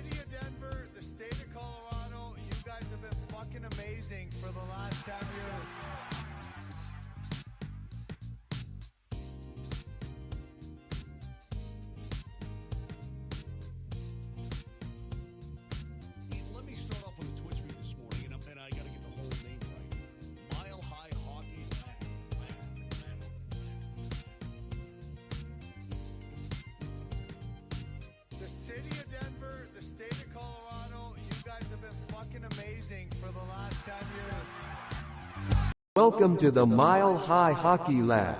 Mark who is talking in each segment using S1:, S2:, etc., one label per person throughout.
S1: city of Denver, the state of Colorado, you guys have been fucking amazing for the last 10 years.
S2: Let me start off on the Twitch feed this morning, and I got to get the whole name right. Mile High Hockey
S1: The city of Denver, the state of Colorado, you guys have been fucking amazing for the last 10 years.
S3: Welcome to the Mile High Hockey Lab.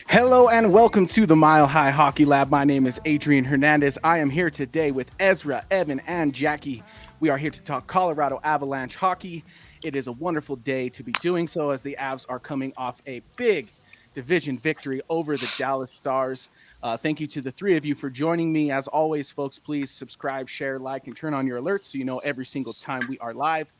S4: Hello and welcome to the Mile High Hockey Lab. My name is Adrian Hernandez. I am here today with Ezra, Evan, and Jackie. We are here to talk Colorado Avalanche hockey. It is a wonderful day to be doing so as the Avs are coming off a big division victory over the Dallas Stars. Thank you to the three of you for joining me. As always, folks, please subscribe, share, like, and turn on your alerts so you know every single time we are live.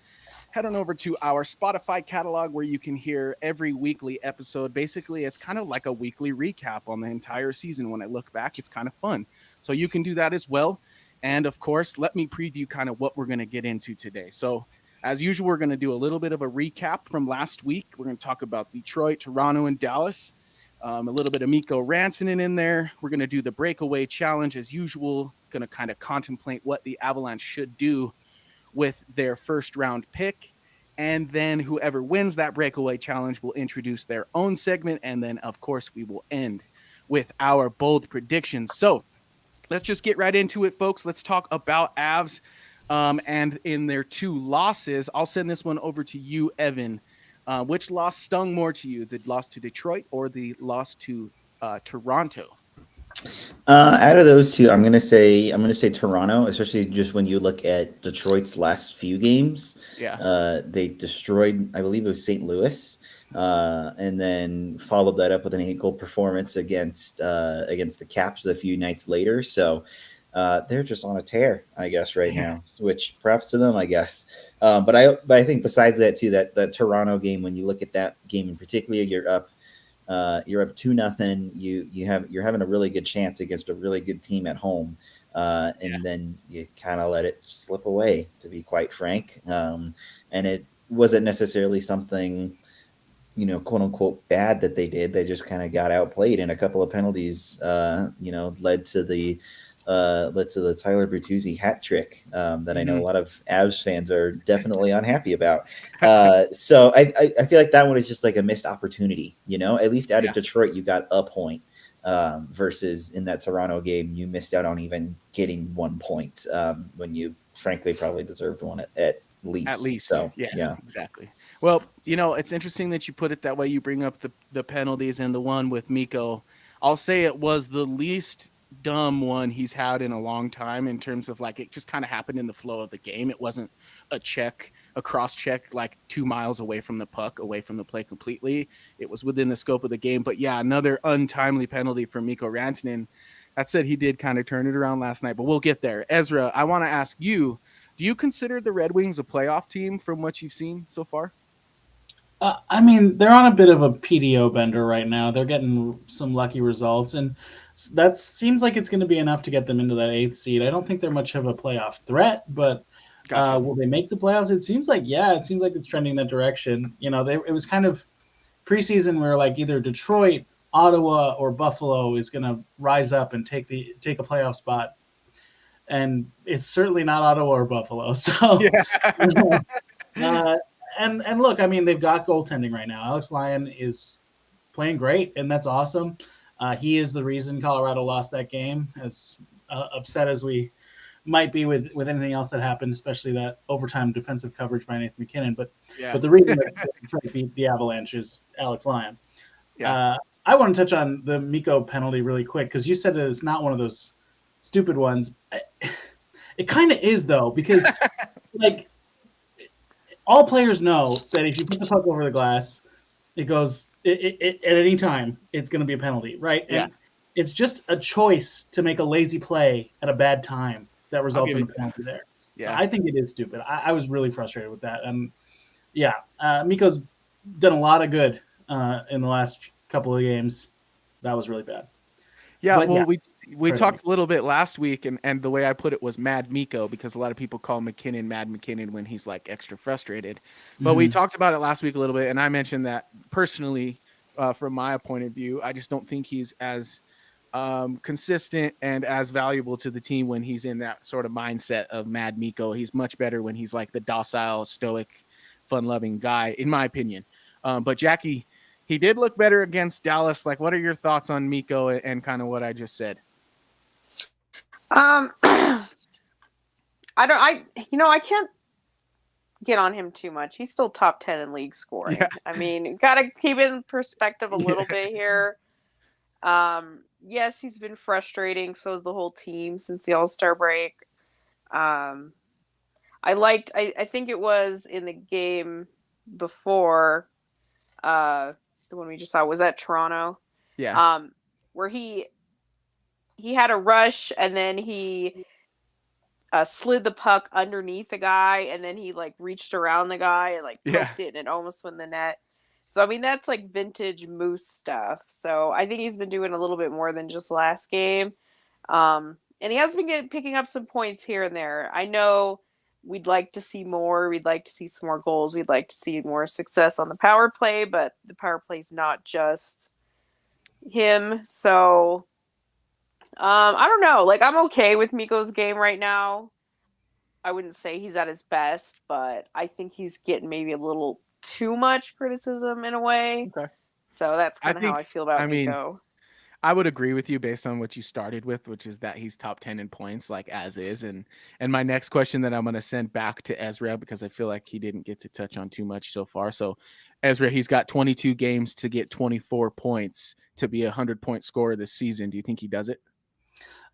S4: Head on over to our Spotify catalog where you can hear every weekly episode. Basically, it's kind of like a weekly recap on the entire season. When I look back, it's kind of fun. So you can do that as well. And of course, let me preview kind of what we're going to get into today. So as usual, we're going to do a little bit of a recap from last week. We're going to talk about Detroit, Toronto, and Dallas. A little bit of Mikko Rantanen in there. We're going to do the breakaway challenge as usual. Going to kind of contemplate what the Avalanche should do with their first round pick. And then whoever wins that breakaway challenge will introduce their own segment. And then, of course, we will end with our bold predictions. So let's just get right into it, folks. Let's talk about Avs. And in their two losses, I'll send this one over to you, Evan. Which loss stung more to you, the loss to Detroit or the loss to Toronto?
S5: Out of those two, I'm gonna say Toronto, especially just when you look at Detroit's last few games.
S4: Yeah.
S5: They destroyed, I believe it was St. Louis, and then followed that up with an 8-goal performance against the Caps a few nights later. So they're just on a tear, I guess, right now. Which props to them, I guess. But I think besides that too, that Toronto game, when you look at that game in particular, you're up 2-0. You're having a really good chance against a really good team at home, and then you kind of let it slip away, to be quite frank. And it wasn't necessarily something, quote unquote bad that they did. They just kind of got outplayed, and a couple of penalties, led to the Tyler Bertuzzi hat trick that I know a lot of Avs fans are definitely unhappy about. So I feel like that one is just like a missed opportunity. At least out of Detroit, you got a point, versus in that Toronto game, you missed out on even getting 1 point when you frankly probably deserved one at least. At least, so yeah,
S4: exactly. Well, it's interesting that you put it that way. You bring up the penalties and the one with Mikko. I'll say it was the least dumb one he's had in a long time, in terms of like it just kind of happened in the flow of the game. It wasn't a cross check like 2 miles away from the puck, away from the play completely. It was within the scope of the game. But yeah, another untimely penalty for Mikko Rantanen. That said, he did kind of turn it around last night, but we'll get there. Ezra, I want to ask you, do you consider the Red Wings a playoff team from what you've seen so far?
S6: I mean, they're on a bit of a PDO bender right now. They're getting some lucky results, and that seems like it's going to be enough to get them into that 8th seed. I don't think they're much of a playoff threat, but will they make the playoffs? It seems like it's trending in that direction. It was kind of preseason where like either Detroit, Ottawa, or Buffalo is going to rise up and take a playoff spot, and it's certainly not Ottawa or Buffalo. So. Yeah. And look, I mean, they've got goaltending right now. Alex Lyon is playing great, and that's awesome. He is the reason Colorado lost that game, as upset as we might be with anything else that happened, especially that overtime defensive coverage by Nathan McKinnon. But the reason that Detroit beat the Avalanche is Alex Lyon. Yeah. I want to touch on the Mikko penalty really quick, because you said that it's not one of those stupid ones. It kind of is, though, because like – all players know that if you put the puck over the glass, it goes at any time, it's going to be a penalty, right?
S4: Yeah.
S6: And it's just a choice to make a lazy play at a bad time that results in a penalty there. Yeah. So I think it is stupid. I was really frustrated with that. Mikko's done a lot of good in the last couple of games. That was really bad.
S4: Yeah,
S6: But
S4: well,
S6: yeah,
S4: we
S6: credit me.
S4: talked a little bit last week, and the way I put it was Mad Miko, because a lot of people call McKinnon Mad McKinnon when he's like extra frustrated. But we
S6: Mhm.
S4: talked about it last week a little bit, and I mentioned that personally, from my point of view, I just don't think he's as consistent and as valuable to the team when he's in that sort of mindset of Mad Miko. He's much better when he's like the docile, stoic, fun-loving guy, in my opinion. But Jackie, he did look better against Dallas. Like, what are your thoughts on Miko and kind of what I just said?
S7: I don't. I can't get on him too much. He's still top 10 in league
S4: Yeah,
S7: scoring. I mean, gotta keep it in perspective a little
S4: yeah,
S7: bit here. Yes, he's been frustrating. So is the whole team since the All Star break. Um, I think it was in the game before, uh, the one we just saw was at Toronto,
S4: yeah,
S7: um, where he had a rush and then he slid the puck underneath the guy, and then he like reached around the guy and like
S4: yeah,
S7: poked it, and it almost went in the net. So I mean that's like vintage Moose stuff. So I think he's been doing a little bit more than just last game, and he has been picking up some points here and there. I know we'd like to see more. We'd like to see some more goals. We'd like to see more success on the power play, but the power play is not just him. So I don't know. Like I'm okay with Miko's game right now. I wouldn't say he's at his best, but I think he's getting maybe a little too much criticism in a way.
S4: okay.
S7: So that's
S4: I
S7: kind of how
S4: think,
S7: I feel about
S4: I mean,
S7: Miko.
S4: I would agree with you based on what you started with, which is that he's top 10 in points, like as is. And my next question that I'm going to send back to Ezra, because I feel like he didn't get to touch on too much so far. So, Ezra, he's got 22 games to get 24 points to be a 100-point scorer this season. Do you think he does it?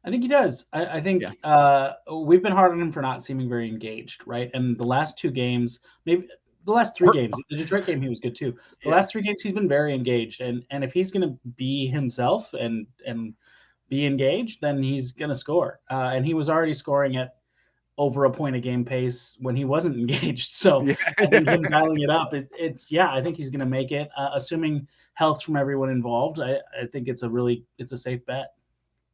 S6: I think he does. I
S4: Yeah.
S6: think we've been hard on him for not seeming very engaged, right? And the last two games, maybe the last three
S4: Or-
S6: games, the Detroit game, he was good too. The
S4: yeah.
S6: last three games, he's been very engaged, and if he's going to be himself and be engaged, then he's going to score. And he was already scoring at over a point a game pace when he wasn't engaged. So
S4: Yeah.
S6: I think him dialing it up, it's yeah, I think he's going to make it, assuming health from everyone involved. I think it's a safe bet.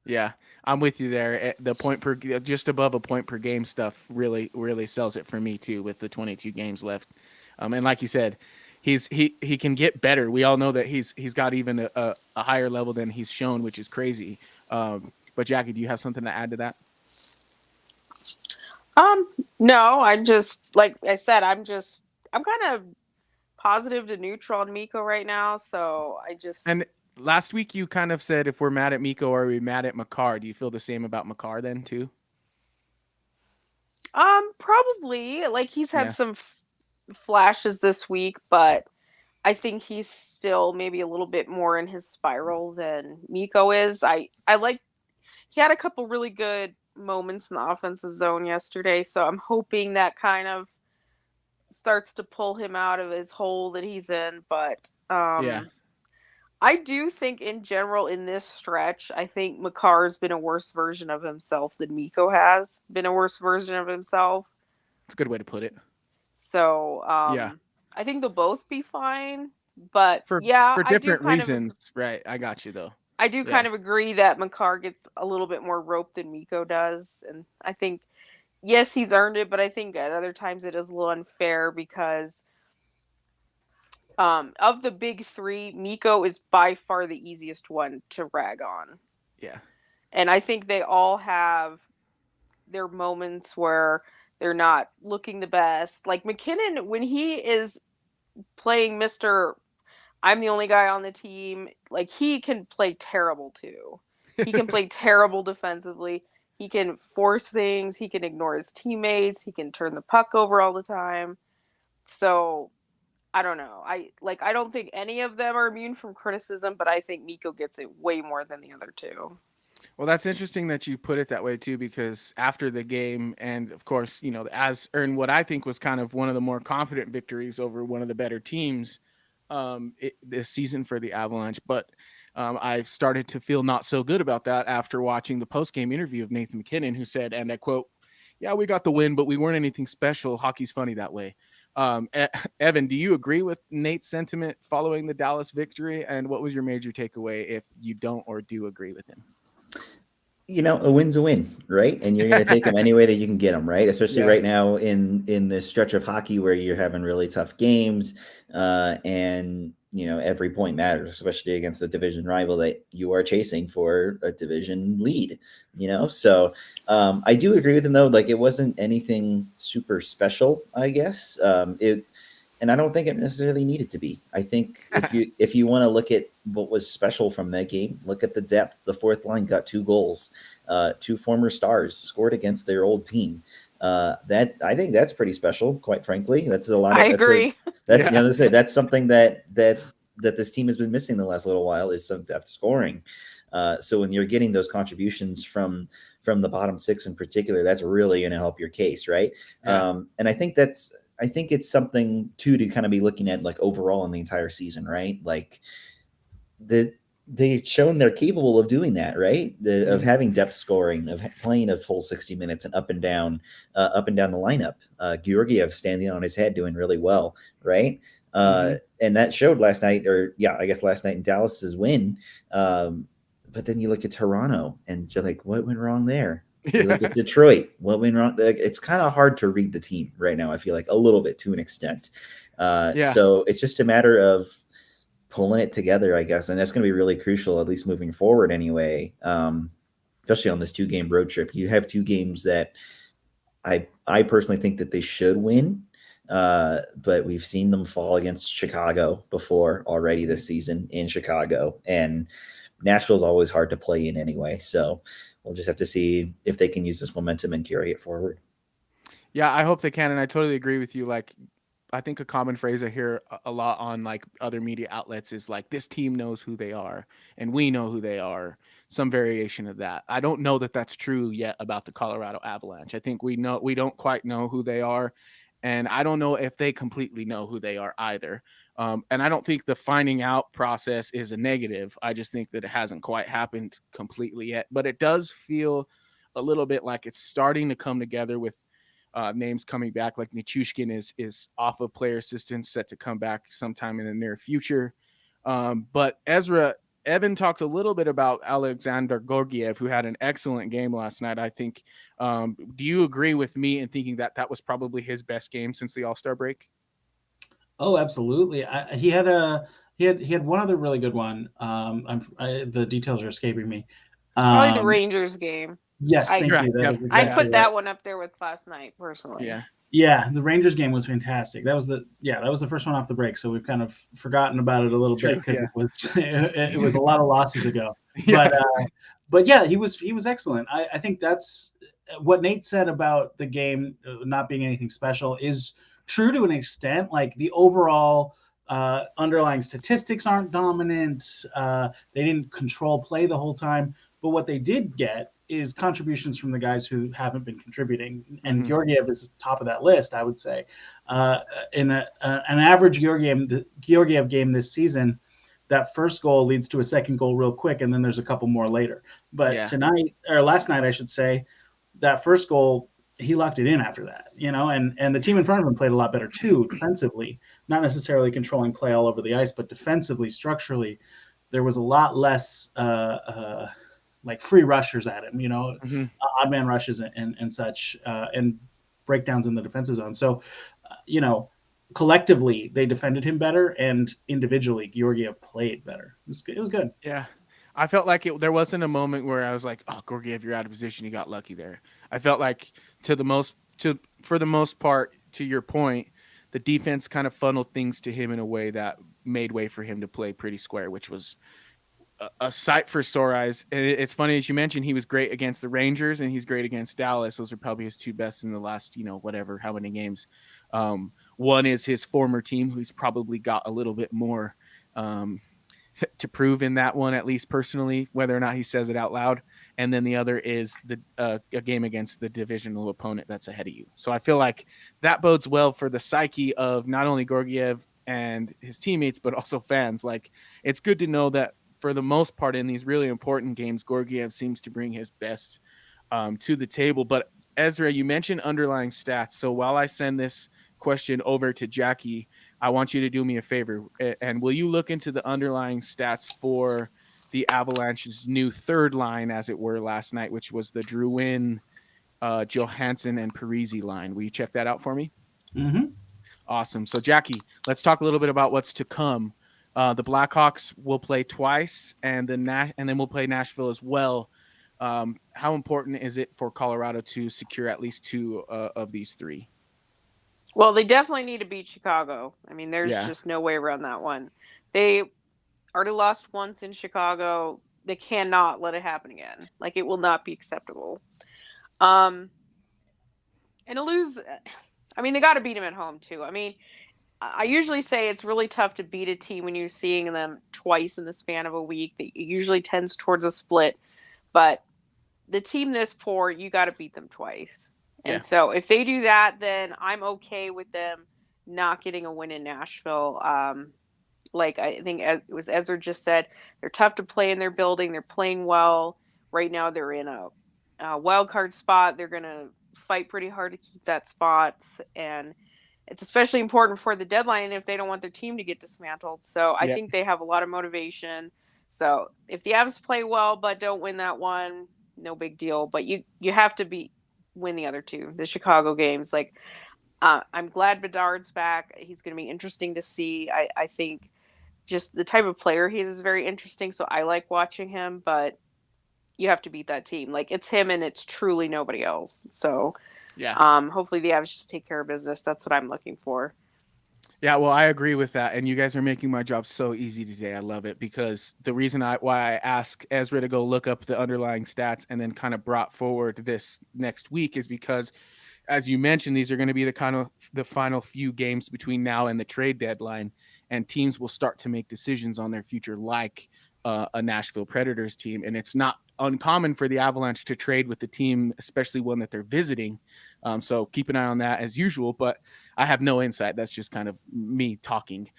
S4: Yeah, I'm with you there. The point per, just above a point per game stuff really, really sells it for me too, with the 22 games left. And like you said, he can get better. We all know that he's got even a higher level than he's shown, which is crazy. But Jackie, do you have something to add to that?
S7: Um, no, I just like I said, I'm kind of positive to neutral on Miko right now. So I just
S4: And last week you kind of said, if we're mad at Miko, are we mad at Makar? Do you feel the same about Makar then too?
S7: probably like he's had
S4: Yeah.
S7: some flashes this week, but I think he's still maybe a little bit more in his spiral than Miko is. I like he had a couple really good moments in the offensive zone yesterday, so I'm hoping that kind of starts to pull him out of his hole that he's in. But
S4: Yeah.
S7: I do think in general in this stretch, I think Makar's been a worse version of himself than Miko has been a worse version of himself.
S4: It's a good way to put it.
S7: So
S4: Yeah.
S7: I think they'll both be fine. But
S4: For
S7: yeah,
S4: for different reasons, right? I got you though.
S7: I do
S4: Yeah.
S7: kind of agree that Makar gets a little bit more rope than Miko does, and I think yes, he's earned it, but I think at other times it is a little unfair because of the big three, Miko is by far the easiest one to rag on,
S4: Yeah.
S7: and I think they all have their moments where they're not looking the best. Like McKinnon, when he is playing Mister I'm the only guy on the team. Like he can play terrible too. He can play terrible defensively. He can force things. He can ignore his teammates. He can turn the puck over all the time. So I don't know. I don't think any of them are immune from criticism, but I think Miko gets it way more than the other two.
S4: Well, that's interesting that you put it that way too, because after the game, and of course, as earned what I think was kind of one of the more confident victories over one of the better teams this season for the Avalanche. But I started to feel not so good about that after watching the post game interview of Nathan McKinnon, who said, and I quote, "Yeah, we got the win, but we weren't anything special. Hockey's funny that way." Evan, do you agree with Nate's sentiment following the Dallas victory? And what was your major takeaway if you don't or do agree with him?
S5: A win's a win, right? And you're going to take them any way that you can get them, right? Especially
S4: Yeah.
S5: right now in this stretch of hockey where you're having really tough games, and every point matters, especially against a division rival that you are chasing for a division lead. So I do agree with him though. Like, it wasn't anything super special, I guess. And I don't think it necessarily needed to be. I think if you want to look at what was special from that game, look at the depth. The fourth line got 2 goals. 2 former stars scored against their old team. That I think that's pretty special, quite frankly. That's a lot.
S7: I agree.
S5: That's something that this team has been missing the last little while, is some depth scoring. So when you're getting those contributions from the bottom 6 in particular, that's really going to help your case, right?
S4: Yeah.
S5: And I think it's something too to kind of be looking at, like, overall in the entire season, right? Like, they've shown they're capable of doing that, right? Of having depth scoring, of playing a full 60 minutes and up and down the lineup. Georgiev standing on his head, doing really well, right? And that showed last night, last night in Dallas's win. But then you look at Toronto and you're like, what went wrong there? You look at Detroit, what went wrong? It's kind of hard to read the team right now, I feel like, a little bit, to an extent. So it's just a matter of pulling it together, I guess. And that's going to be really crucial, at least moving forward anyway, especially on this 2-game road trip. You have 2 games that I personally think that they should win. But we've seen them fall against Chicago before already this season in Chicago. And Nashville's always hard to play in anyway. So we'll just have to see if they can use this momentum and carry it forward.
S4: Yeah, I hope they can. And I totally agree with you. Like, I think a common phrase I hear a lot on, like, other media outlets is like, this team knows who they are and we know who they are. Some variation of that. I don't know that that's true yet about the Colorado Avalanche. I think we don't quite know who they are. And I don't know if they completely know who they are either. And I don't think the finding out process is a negative. I just think that it hasn't quite happened completely yet. But it does feel a little bit like it's starting to come together with names coming back. Like Nichushkin is off of player assistance, set to come back sometime in the near future. But Ezra, Evan talked a little bit about Alexander Georgiev, who had an excellent game last night. I think. Do you agree with me in thinking that was probably his best game since the All-Star break?
S6: Oh, absolutely. He had one other really good one. The details are escaping me.
S7: Probably the Rangers game.
S6: Yes, thank you.
S4: Exactly
S7: I put that one up there with last night, personally.
S6: Yeah, the Rangers game was fantastic. That was the first one off the break, so we've kind of forgotten about it a little bit because it was a lot of losses ago. But yeah, he was excellent. I think that's what Nate said about the game not being anything special is true to an extent. Like, the overall underlying statistics aren't dominant. They didn't control play the whole time, but what they did get is contributions from the guys who haven't been contributing. And Georgiev is top of that list, I would say. In an average Georgiev game this season, that first goal leads to a second goal real quick, and then there's a couple more later. But last night, I should say, that first goal, he locked it in after that, and the team in front of him played a lot better too, defensively, not necessarily controlling play all over the ice, but defensively, structurally, there was a lot less like free rushers at him, odd man rushes and such, and breakdowns in the defensive zone. So, collectively they defended him better, and individually Georgiev played better. It was good.
S4: Yeah. I felt like there wasn't a moment where I was like, oh, Georgiev, you're out of position. You got lucky there. I felt like for the most part, to your point, the defense kind of funneled things to him in a way that made way for him to play pretty square, which was a sight for sore eyes. And it's funny, as you mentioned, he was great against the Rangers and he's great against Dallas. Those are probably his 2 best in the last, how many games. One is his former team, who's probably got a little bit more to prove in that one, at least personally, whether or not he says it out loud. And then the other is a game against the divisional opponent that's ahead of you. So I feel like that bodes well for the psyche of not only Georgiev and his teammates, but also fans. Like, it's good to know that for the most part in these really important games, Georgiev seems to bring his best to the table. But Ezra, you mentioned underlying stats. So while I send this question over to Jackie. I want you to do me a favor, and will you look into the underlying stats for the Avalanche's new third line, as it were, last night, which was the Drouin, Johansson, and Parise line? Will you check that out for me?
S6: Mm-hmm.
S4: Awesome. So, Jackie, let's talk a little bit about what's to come. The Blackhawks will play twice, and then we'll play Nashville as well. How important is it for Colorado to secure at least 2 of these 3?
S7: Well, they definitely need to beat Chicago. I mean, there's
S4: Yeah.
S7: just no way around that one. They already lost once in Chicago. They cannot let it happen again. Like, it will not be acceptable. And to lose, I mean, they got to beat them at home too. I mean, I usually say it's really tough to beat a team when you're seeing them twice in the span of a week. It usually tends towards a split, but the team this poor, you got to beat them twice. And so if they do that, then I'm okay with them not getting a win in Nashville. Like I think it was Ezra just said, they're tough to play in their building. They're playing well. Right now they're in a wild card spot. They're going to fight pretty hard to keep that spot. And it's especially important for the deadline if they don't want their team to get dismantled. So I think they have a lot of motivation. So if the Avs play well but don't win that one, no big deal. But you have to win the other 2, the Chicago games. Like, I'm glad Bedard's back. He's going to be interesting to see. I think just the type of player he is very interesting. So I like watching him, but you have to beat that team. Like, it's him and it's truly nobody else. So hopefully the Avs just take care of business. That's what I'm looking for.
S4: Yeah, well, I agree with that, and you guys are making my job so easy today. I love it, because the reason why I asked Ezra to go look up the underlying stats and then kind of brought forward this next week is because, as you mentioned, these are going to be the final few games between now and the trade deadline, and teams will start to make decisions on their future, like a Nashville Predators team. And it's not uncommon for the Avalanche to trade with the team, especially one that they're visiting. So keep an eye on that as usual, but I have no insight. That's just kind of me talking.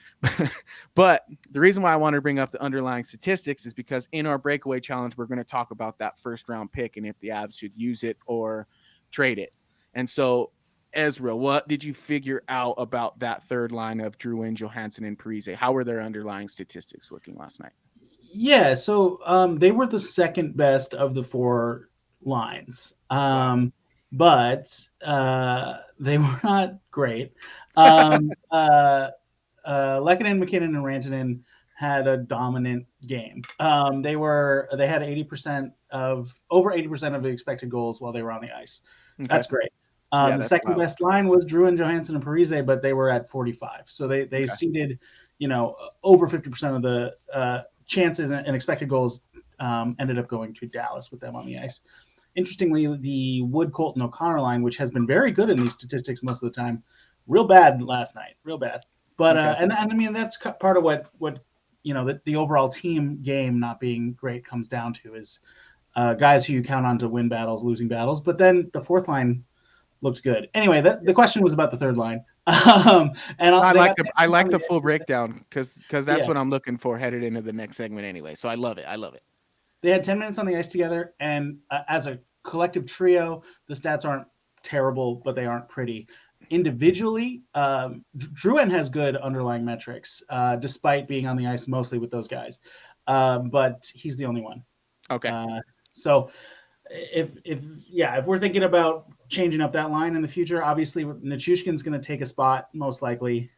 S4: But the reason why I want to bring up the underlying statistics is because in our breakaway challenge, we're going to talk about that first round pick and if the Avs should use it or trade it. And so, Ezra, what did you figure out about that third line of Drouin, Johansson, and Parise? How were their underlying statistics looking last night?
S6: Yeah, so they were the second best of the 4 lines, but they were not great. Lehkonen, McKinnon, and Rantanen had a dominant game. They had over 80% of the expected goals while they were on the ice. Okay. That's great. The second best line was Drouin, Johansson, and Parise, but they were at 45. So they seeded, over 50% of the chances and expected goals ended up going to Dallas with them on the ice. Interestingly, the Wood, Colton, O'Connor line, which has been very good in these statistics most of the time, real bad last night, real bad. But and I mean that's part of what the overall team game not being great comes down to is guys who you count on to win battles, losing battles. But then the fourth line looked good. Anyway, the question was about the third line. And
S4: I like the full breakdown because that's what I'm looking for headed into the next segment anyway. So I love it.
S6: They had 10 minutes on the ice together, and as a collective trio, the stats aren't terrible, but they aren't pretty. Individually, Drouin has good underlying metrics, despite being on the ice mostly with those guys. But he's the only one.
S4: Okay.
S6: So if we're thinking about changing up that line in the future, obviously Nichushkin's going to take a spot most likely,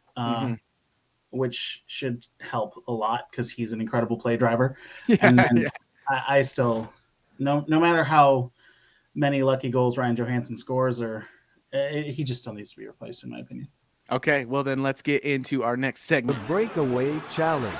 S6: which should help a lot because he's an incredible play driver. And then I still, no matter how many lucky goals Ryan Johansson scores, he just still needs to be replaced, in my opinion.
S4: Okay, well then let's get into our next segment.
S3: The breakaway challenge.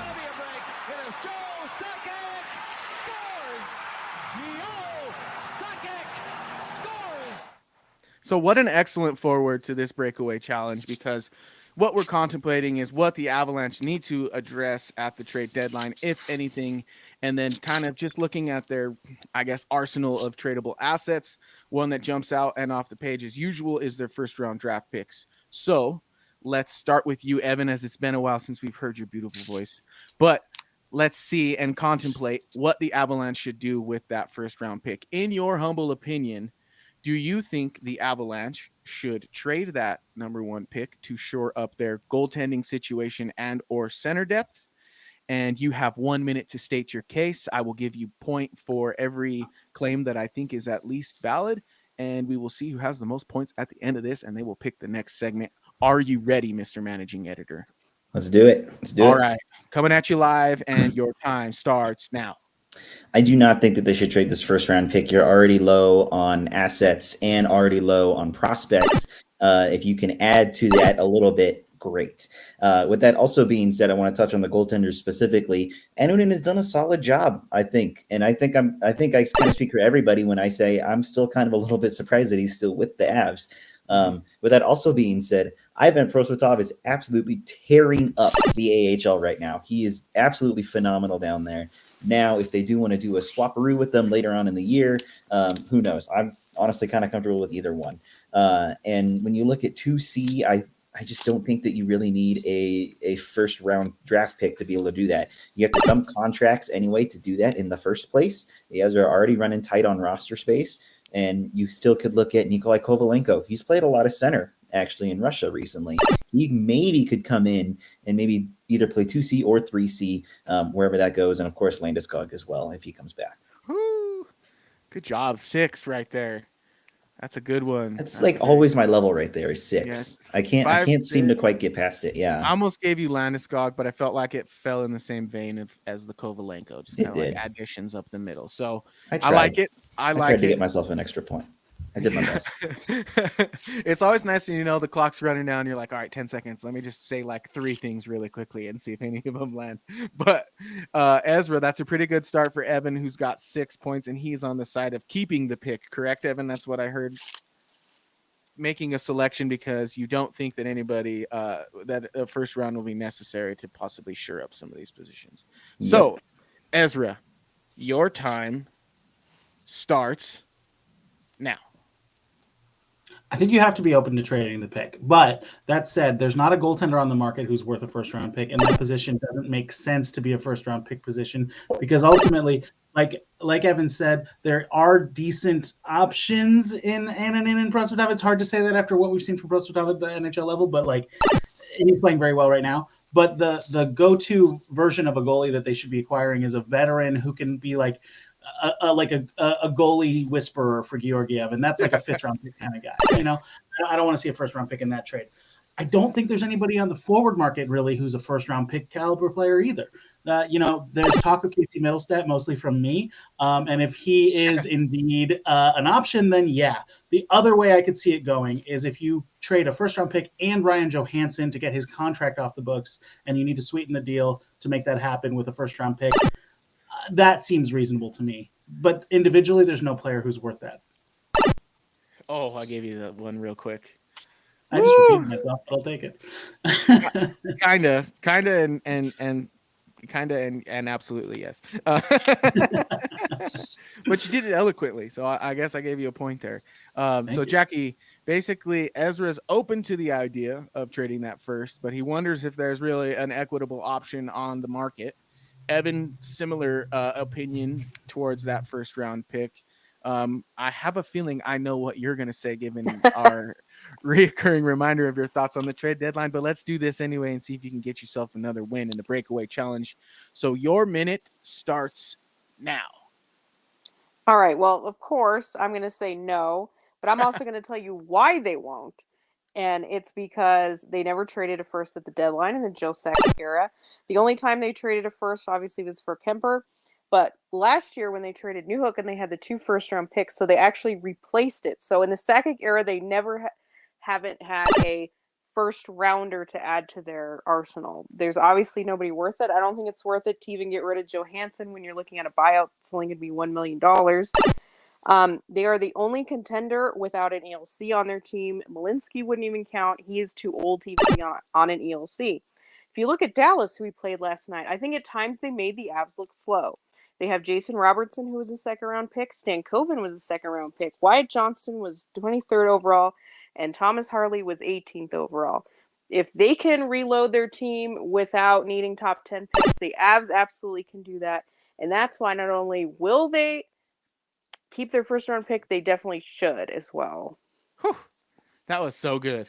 S4: So what an excellent forward to this breakaway challenge, because what we're contemplating is what the Avalanche need to address at the trade deadline, if anything, and then kind of just looking at their, I guess, arsenal of tradable assets. One that jumps out and off the page as usual is their first round draft picks. So let's start with you, Evan, as it's been a while since we've heard your beautiful voice. But let's see and contemplate what the Avalanche should do with that first round pick. In your humble opinion, Do you think the Avalanche should trade that number 1 pick to shore up their goaltending situation and or center depth? And you have 1 minute to state your case. I will give you point for every claim that I think is at least valid, and we will see who has the most points at the end of this, and they will pick the next segment. Are you ready, Mr. Managing Editor?
S5: Let's do it.
S4: All right, coming at you live, and your time starts now.
S5: I do not think that they should trade this first round pick. You're already low on assets and already low on prospects. If you can add to that a little bit, great. With that also being said, I want to touch on the goaltenders specifically. Annunen has done a solid job, I think. And I think I kind of speak for everybody when I say I'm still kind of a little bit surprised that he's still with the Avs. With that also being said, Ivan Prosvetov is absolutely tearing up the AHL right now. He is absolutely phenomenal down there. Now, if they do want to do a swapperoo with them later on in the year, who knows? I'm honestly kind of comfortable with either one. And when you look at 2C, I just don't think that you really need a first round draft pick to be able to do that. You have to dump contracts anyway to do that in the first place. The Avs are already running tight on roster space, and you still could look at Nikolai Kovalenko. He's played a lot of center actually in Russia recently. He maybe could come in and maybe either play 2C or 3C, wherever that goes. And of course, Landeskog as well, if he comes back.
S4: Woo. Good job. 6 right there. That's a good one.
S5: That's like always my level right there is 6.
S4: Yes.
S5: I can't seem to quite get past it. Yeah.
S4: I almost gave you Landeskog, but I felt like it fell in the same vein as the Kovalenko, just kind of like additions up the middle. So I like it. I tried
S5: to get myself an extra point. I did my best.
S4: It's always nice when you know the clock's running down. You're like, all right, 10 seconds. Let me just say like 3 things really quickly and see if any of them land. But Ezra, that's a pretty good start for Evan, who's got 6 points, and he's on the side of keeping the pick. Correct, Evan? That's what I heard. Making a selection because you don't think that anybody that a first round will be necessary to possibly shore up some of these positions. Yep. So, Ezra, your time starts now.
S6: I think you have to be open to trading the pick. But that said, there's not a goaltender on the market who's worth a first-round pick, and that position doesn't make sense to be a first-round pick position because ultimately, like Evan said, there are decent options in Annunen and Prosvetov. It's hard to say that after what we've seen from Prosvetov at the NHL level, but like he's playing very well right now. But the go-to version of a goalie that they should be acquiring is a veteran who can be like a goalie whisperer for Georgiev, and that's like a 5th round pick kind of guy. You know, I don't want to see a 1st round pick in that trade. I don't think there's anybody on the forward market really who's a 1st round pick caliber player either. You know, there's talk of Casey Middlestat, mostly from me. And if he is indeed an option, then yeah. The other way I could see it going is if you trade a 1st round pick and Ryan Johansson to get his contract off the books, and you need to sweeten the deal to make that happen with a 1st round pick. That seems reasonable to me. But individually, there's no player who's worth that.
S4: Oh, I gave you that one real quick.
S6: I just repeated myself, but I'll take it.
S4: Kinda and absolutely yes. But you did it eloquently, so I guess I gave you a point there. So Jackie, basically Ezra's open to the idea of trading that first, but he wonders if there's really an equitable option on the market. Evan, similar opinion towards that 1st round pick. I have a feeling I know what you're going to say, given our reoccurring reminder of your thoughts on the trade deadline. But let's do this anyway and see if you can get yourself another win in the breakaway challenge. So your minute starts now.
S7: All right. Well, of course, I'm going to say no, but I'm also going to tell you why they won't. And it's because they never traded a 1st at the deadline in the Joe Sakic era. The only time they traded a 1st, obviously, was for Kemper. But last year when they traded Newhook and they had the 2 first-round picks, so they actually replaced it. So in the Sakic era, they never haven't had a first-rounder to add to their arsenal. There's obviously nobody worth it. I don't think it's worth it to even get rid of Johansson when you're looking at a buyout. It's only going to be $1 million. They are the only contender without an ELC on their team. Malinsky wouldn't even count. He is too old to even be on an ELC. If you look at Dallas, who we played last night, I think at times they made the Avs look slow. They have Jason Robertson, who was a 2nd-round pick. Stan Coven was a 2nd-round pick. Wyatt Johnston was 23rd overall. And Thomas Harley was 18th overall. If they can reload their team without needing top 10 picks, the Avs absolutely can do that. And that's why not only will they keep their first round pick, they definitely should as well.
S4: Whew. That was so good.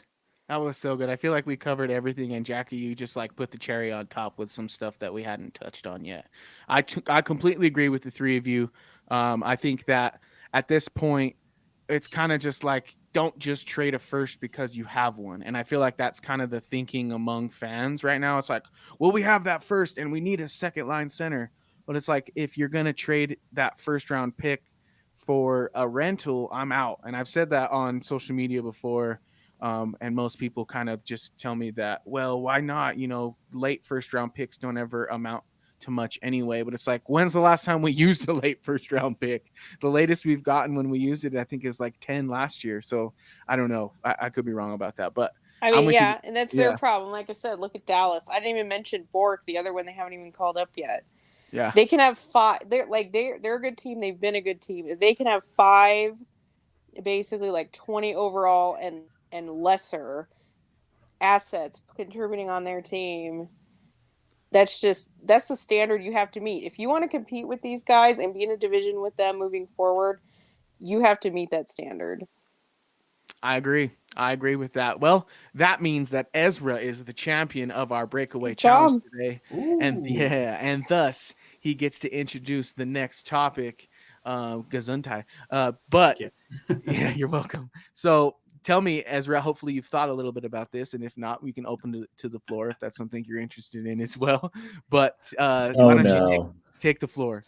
S4: That was so good. I feel like we covered everything, and Jackie, you just like put the cherry on top with some stuff that we hadn't touched on yet. I completely agree with the three of you. I think that at this point, it's kind of just like don't just trade a first because you have one, and I feel like that's kind of the thinking among fans right now. It's like, well, we have that first, and we need a second line center, but it's like if you're gonna trade that first round pick for a rental, I'm out, and I've said that on social media before. And most people kind of just tell me that, well, why not? You know, late first round picks don't ever amount to much anyway. But it's like, when's the last time we used a late first round pick? The latest we've gotten when we used it, I think, is like 10 last year. So I don't know. I could be wrong about that. But
S7: I
S4: I'm
S7: mean,
S4: with
S7: yeah,
S4: you.
S7: and that's
S4: Yeah.
S7: their problem. Like I said, look at Dallas. I didn't even mention Bork, the other one they haven't even called up yet.
S4: Yeah.
S7: They can have 5. They're a good team. They've been a good team. If they can have 5, basically like 20 overall and lesser assets contributing on their team, that's the standard you have to meet. If you want to compete with these guys and be in a division with them moving forward, you have to meet that standard.
S4: I agree. I agree with that. Well, that means that Ezra is the champion of our breakaway
S7: Good
S4: challenge
S7: job.
S4: today.
S6: Ooh.
S4: And thus he gets to introduce the next topic, Gesundheit. But
S6: Thank
S4: yeah, you're welcome. So tell me, Ezra, hopefully you've thought a little bit about this, and if not, we can open to the floor if that's something you're interested in as well. But why
S5: Oh
S4: don't you
S5: no.
S4: take the floor?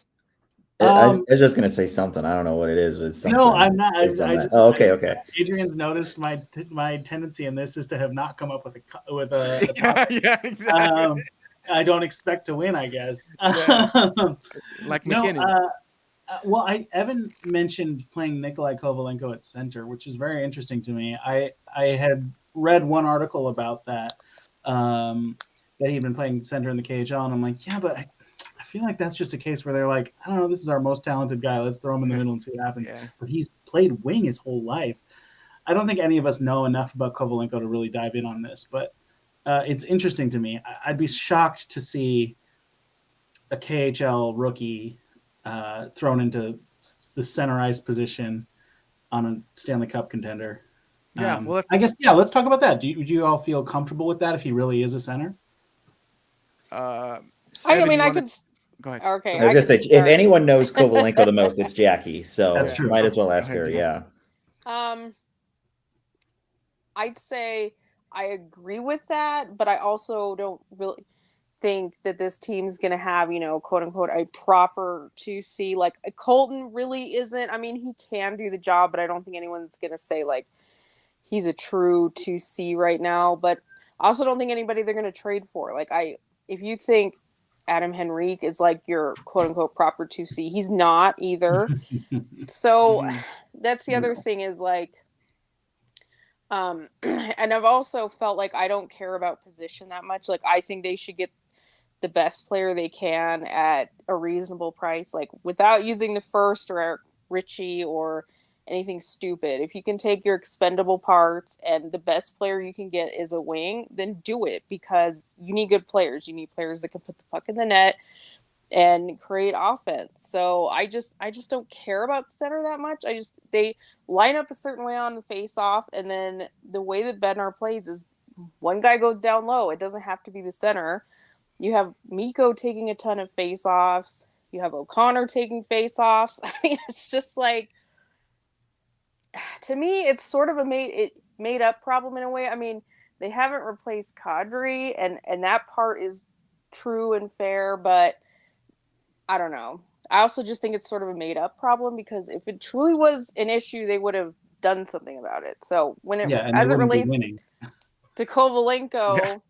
S5: I was just gonna say something. I don't know what it is, but it's something.
S6: No, I'm not.
S5: based on
S6: I
S5: that.
S6: just.
S5: Oh, okay.
S6: Adrian's noticed my tendency in this is to have not come up with a topic.
S4: Yeah, exactly.
S6: I don't expect to win, I guess.
S4: Yeah. Like
S6: No,
S4: McKinnon.
S6: well, Evan mentioned playing Nikolai Kovalenko at center, which is very interesting to me. I had read one article about that, that he'd been playing center in the KHL, and I'm like, yeah, but I feel like that's just a case where they're like, I don't know, this is our most talented guy. Let's throw him in the middle and see what happens.
S4: Yeah.
S6: But he's played wing his whole life. I don't think any of us know enough about Kovalenko to really dive in on this, but it's interesting to me. I'd be shocked to see a KHL rookie thrown into the center ice position on a Stanley Cup contender.
S4: Yeah, well,
S6: I guess, yeah, let's talk about that. Would you all feel comfortable with that if he really is a center?
S7: I
S4: Evan,
S7: mean,
S4: you
S7: I
S4: wanna-
S7: could.
S4: Go ahead.
S7: Okay,
S5: I was gonna say, if
S7: start.
S5: anyone knows Kovalenko the most, it's Jackie. So
S6: That's true.
S5: might as well ask
S4: Go ahead,
S5: her.
S4: Jackie.
S5: Yeah.
S7: I'd say I agree with that, but I also don't really think that this team's going to have, quote unquote, a proper 2C. Like Colton really isn't. I mean, he can do the job, but I don't think anyone's going to say like he's a true 2C right now. But I also don't think anybody they're going to trade for. Like if you think Adam Henrique is like your quote unquote proper 2C, he's not either. So that's the other thing is like, and I've also felt like I don't care about position that much. Like I think they should get the best player they can at a reasonable price, like without using the first or Eric Ritchie or anything stupid. If you can take your expendable parts and the best player you can get is a wing, then do it, because you need good players. You need players that can put the puck in the net and create offense. So I just don't care about center that much. They line up a certain way on the face off, and then the way that Bednar plays is one guy goes down low. It doesn't have to be the center. You have Mikko taking a ton of face offs. You have O'Connor taking face offs. I mean, it's just like, to me, it's sort of a made up problem in a way. I mean, they haven't replaced Kadri, and that part is true and fair, but I don't know. I also just think it's sort of a made up problem, because if it truly was an issue, they would have done something about it. So as it relates to Kovalenko,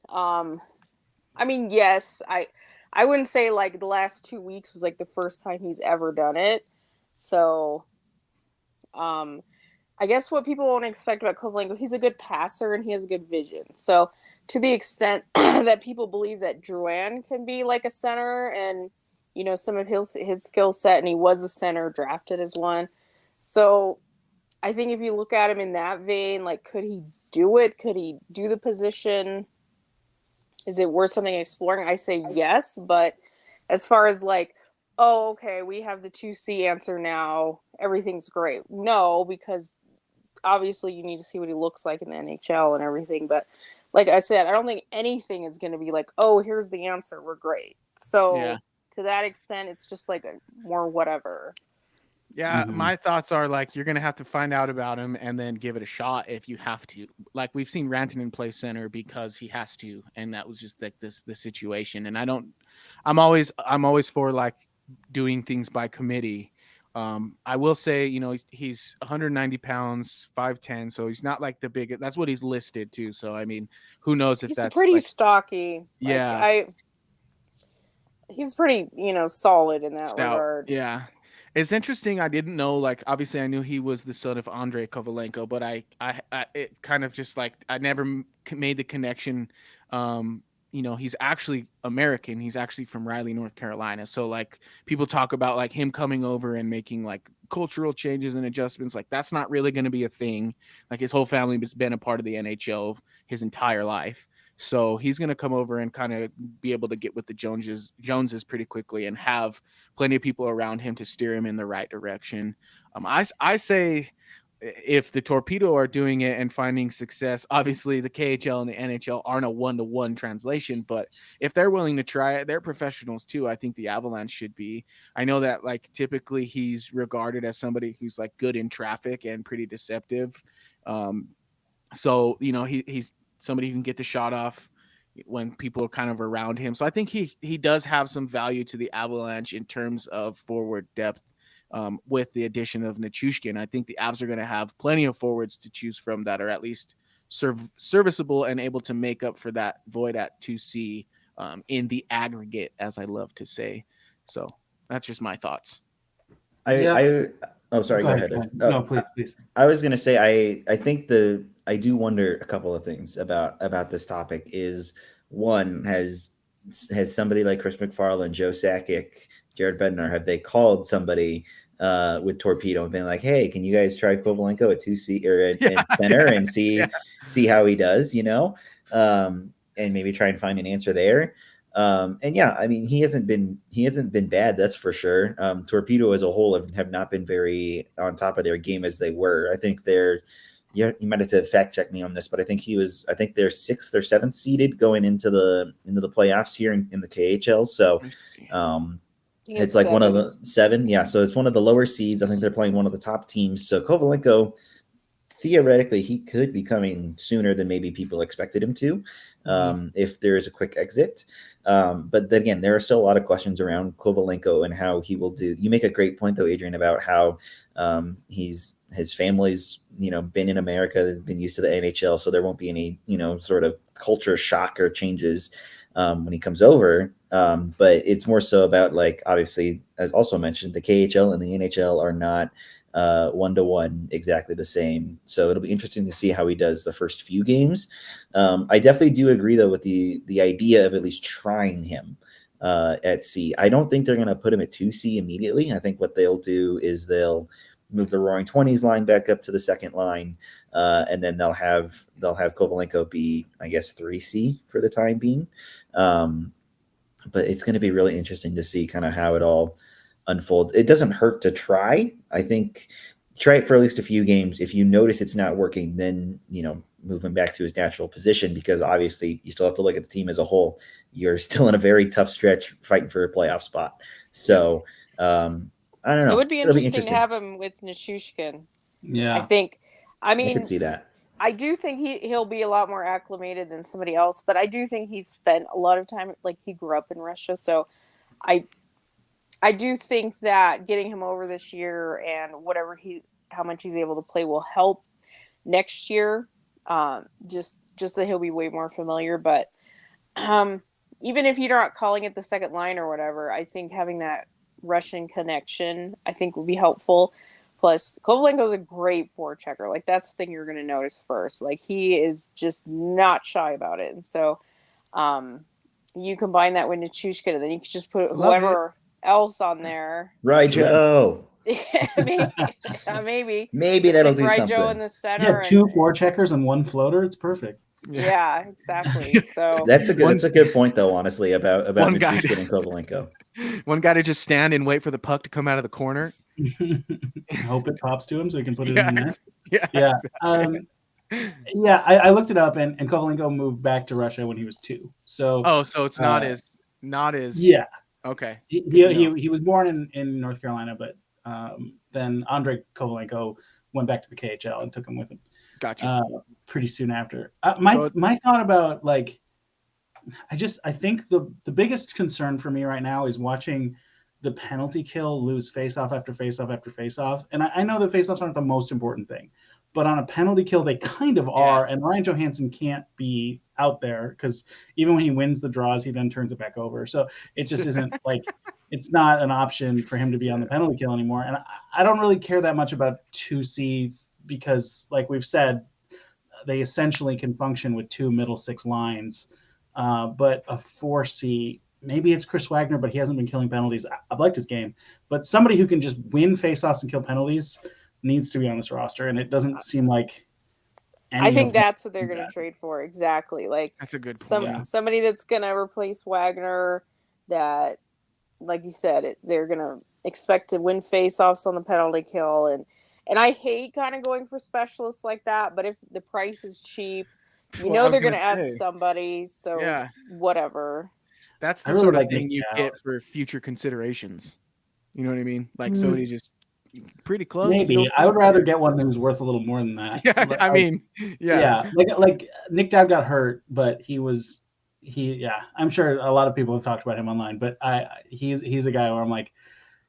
S7: I mean, yes, I wouldn't say like the last 2 weeks was like the first time he's ever done it. So, I guess what people won't expect about Kovalenko, he's a good passer and he has a good vision. So to the extent that people believe that Drouin can be like a center and, some of his skill set, and he was a center drafted as one. So I think if you look at him in that vein, like, could he do it? Could he do the position? Is it worth something exploring? I say yes, but as far as like oh, okay, we have the 2C answer now. Everything's great. No, because obviously you need to see what he looks like in the NHL and everything. But like I said, I don't think anything is going to be like, oh, here's the answer. We're great. So
S4: Yeah.
S7: to that extent, it's just like a more whatever.
S4: Yeah,
S6: Mhm.
S4: my thoughts are like you're gonna have to find out about him and then give it a shot if you have to. Like we've seen Rantanen play center because he has to, and that was just like the situation. And I'm always for like doing things by committee. I will say, he's 190 pounds, 5'10", so he's not like the big. That's what he's listed too. So I mean, who knows if
S7: He's
S4: that's
S7: pretty
S4: like,
S7: stocky.
S4: yeah,
S7: He's pretty, solid in that
S4: stout.
S7: regard.
S4: Yeah. It's interesting. I didn't know, like, obviously I knew he was the son of Andrei Kovalenko, but it kind of just like, I never made the connection. He's actually American. He's actually from Raleigh, North Carolina. So like people talk about like him coming over and making like cultural changes and adjustments. Like that's not really going to be a thing. Like his whole family has been a part of the NHL his entire life. So he's going to come over and kind of be able to get with the Joneses pretty quickly and have plenty of people around him to steer him in the right direction. I say if the Torpedo are doing it and finding success, obviously the KHL and the NHL aren't a one-to-one translation, but if they're willing to try it, they're professionals too. I think the Avalanche should be. I know that like typically he's regarded as somebody who's like good in traffic and pretty deceptive. So he's somebody who can get the shot off when people are kind of around him. So I think he does have some value to the Avalanche in terms of forward depth. With the addition of Nichushkin, I think the Avs are going to have plenty of forwards to choose from that are at least serviceable and able to make up for that void at 2C in the aggregate, as I love to say. So that's just my thoughts.
S5: Oh, sorry. Go ahead.
S6: No, please.
S5: I was going to say, I think I do wonder a couple of things about this topic. Is one, has somebody like Chris McFarland, Joe Sakic, Jared Bednar, have they called somebody with Torpedo and been like, hey, can you guys try Kovalenko at 2C or at center and see how he does, and maybe try and find an answer there. And yeah, I mean, he hasn't been bad, that's for sure. Torpedo as a whole have not been very on top of their game as they were. I think you might have to fact check me on this, but I think they're 6th or 7th seeded going into the playoffs here in the KHL. So it's like 1 of the 7. Yeah. So it's one of the lower seeds. I think they're playing one of the top teams. So Kovalenko, theoretically, he could be coming sooner than maybe people expected him to, if there is a quick exit. But then again, there are still a lot of questions around Kovalenko and how he will do. You make a great point, though, Adrian, about how his family's been in America, been used to the NHL, so there won't be any sort of culture shock or changes when he comes over. But it's more so about, like, obviously, as also mentioned, the KHL and the NHL are not one-to-one exactly the same. So it'll be interesting to see how he does the first few games. I definitely do agree, though, with the idea of at least trying him at C. I don't think they're going to put him at 2C immediately. I think what they'll do is they'll move the Roaring 20s line back up to the second line, and then they'll have Kovalenko be, I guess, 3C for the time being. But it's going to be really interesting to see kind of how it all unfolds. It doesn't hurt to try. I think try it for at least a few games. If you notice it's not working, then move him back to his natural position, because obviously you still have to look at the team as a whole. You're still in a very tough stretch fighting for a playoff spot. So I don't know.
S7: It would be interesting to have him with Nichushkin.
S6: Yeah,
S7: I mean,
S5: I can see that.
S7: I do think he'll be a lot more acclimated than somebody else, but I do think he's spent a lot of time, like, he grew up in Russia, so I do think that getting him over this year and how much he's able to play will help next year. Just that he'll be way more familiar. But even if you're not calling it the second line or whatever, I think having that Russian connection, I think, would be helpful. Plus, Kovalenko's a great forechecker. Like, that's the thing you're going to notice first. Like, he is just not shy about it. And so you combine that with Nichushkin, and then you can just put whoever else on there.
S5: Right, Joe.
S7: Maybe
S5: that'll do
S7: Right
S5: something.
S7: Joe in the center.
S6: Yeah, 2 forecheckers and 1 floater. It's perfect.
S7: Yeah, exactly. So
S5: that's a good point, though. Honestly, about Nichushkin and Kovalenko.
S4: One guy to just stand and wait for the puck to come out of the corner.
S6: Hope it pops to him so he can put it
S4: Yeah,
S6: in the net.
S4: yeah,
S6: Yeah.
S4: exactly.
S6: Yeah, I looked it up, and Kovalenko moved back to Russia when he was 2. So,
S4: Oh, so it's not as
S6: yeah,
S4: okay.
S6: he
S4: Good to know.
S6: he was born in North Carolina, but then Andrei Kovalenko went back to the KHL and took him with him
S4: Gotcha.
S6: pretty soon after.
S4: So
S6: My thought about like, I think the biggest concern for me right now is watching the penalty kill lose faceoff after faceoff after faceoff. And I know that faceoffs aren't the most important thing, but on a penalty kill, they kind of are. And Ryan Johansson can't be out there because even when he wins the draws, he then turns it back over. So it just isn't like it's not an option for him to be on the penalty kill anymore. And I don't really care that much about 2C because, like we've said, they essentially can function with 2 middle 6 lines. But a 4C, maybe it's Chris Wagner, but he hasn't been killing penalties. I've liked his game, but somebody who can just win faceoffs and kill penalties needs to be on this roster, and it doesn't seem like.
S7: I think that's what they're going to trade for. Exactly. Like
S4: that's a good point.
S7: Somebody that's going to replace Wagner that, like you said, they're going to expect to win faceoffs on the penalty kill. And I hate kind of going for specialists like that, but if the price is cheap, they're going to add somebody. So whatever.
S4: That's the sort of thing you get for future considerations. You know what I mean? Like somebody just pretty close.
S6: Maybe I would rather get one who's worth a little more than that.
S4: Yeah, I mean,
S6: like Nick Dowd got hurt, but I'm sure a lot of people have talked about him online, but he's a guy where I'm like,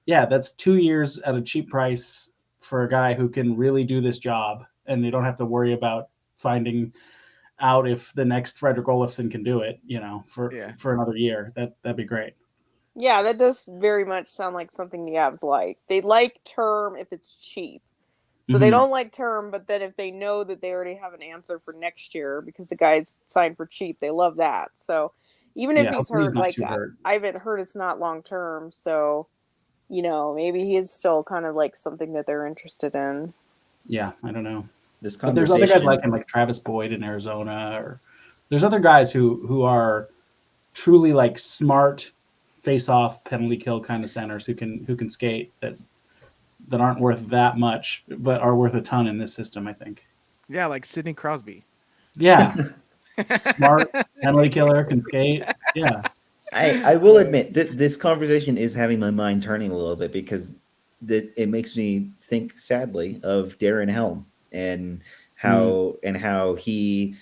S6: yeah, that's 2 years at a cheap price for a guy who can really do this job, and they don't have to worry about finding out if the next Frederick Olofsson can do it, for another year. That'd be great.
S7: Yeah, that does very much sound like something the Avs like. They like term if it's cheap. So they don't like term, but then if they know that they already have an answer for next year because the guy's signed for cheap, they love that. So even if he's hurt, like I haven't heard it's not long term. So, maybe he is still kind of like something that they're interested in.
S6: Yeah, I don't know. But there's other guys like him, like Travis Boyd in Arizona, or there's other guys who are truly like smart face-off penalty kill kind of centers who can skate that aren't worth that much, but are worth a ton in this system, I think.
S4: Yeah, like Sidney Crosby.
S6: Yeah. Smart penalty killer, can skate. Yeah.
S5: I will admit that this conversation is having my mind turning a little bit because it makes me think sadly of Darren Helm and how he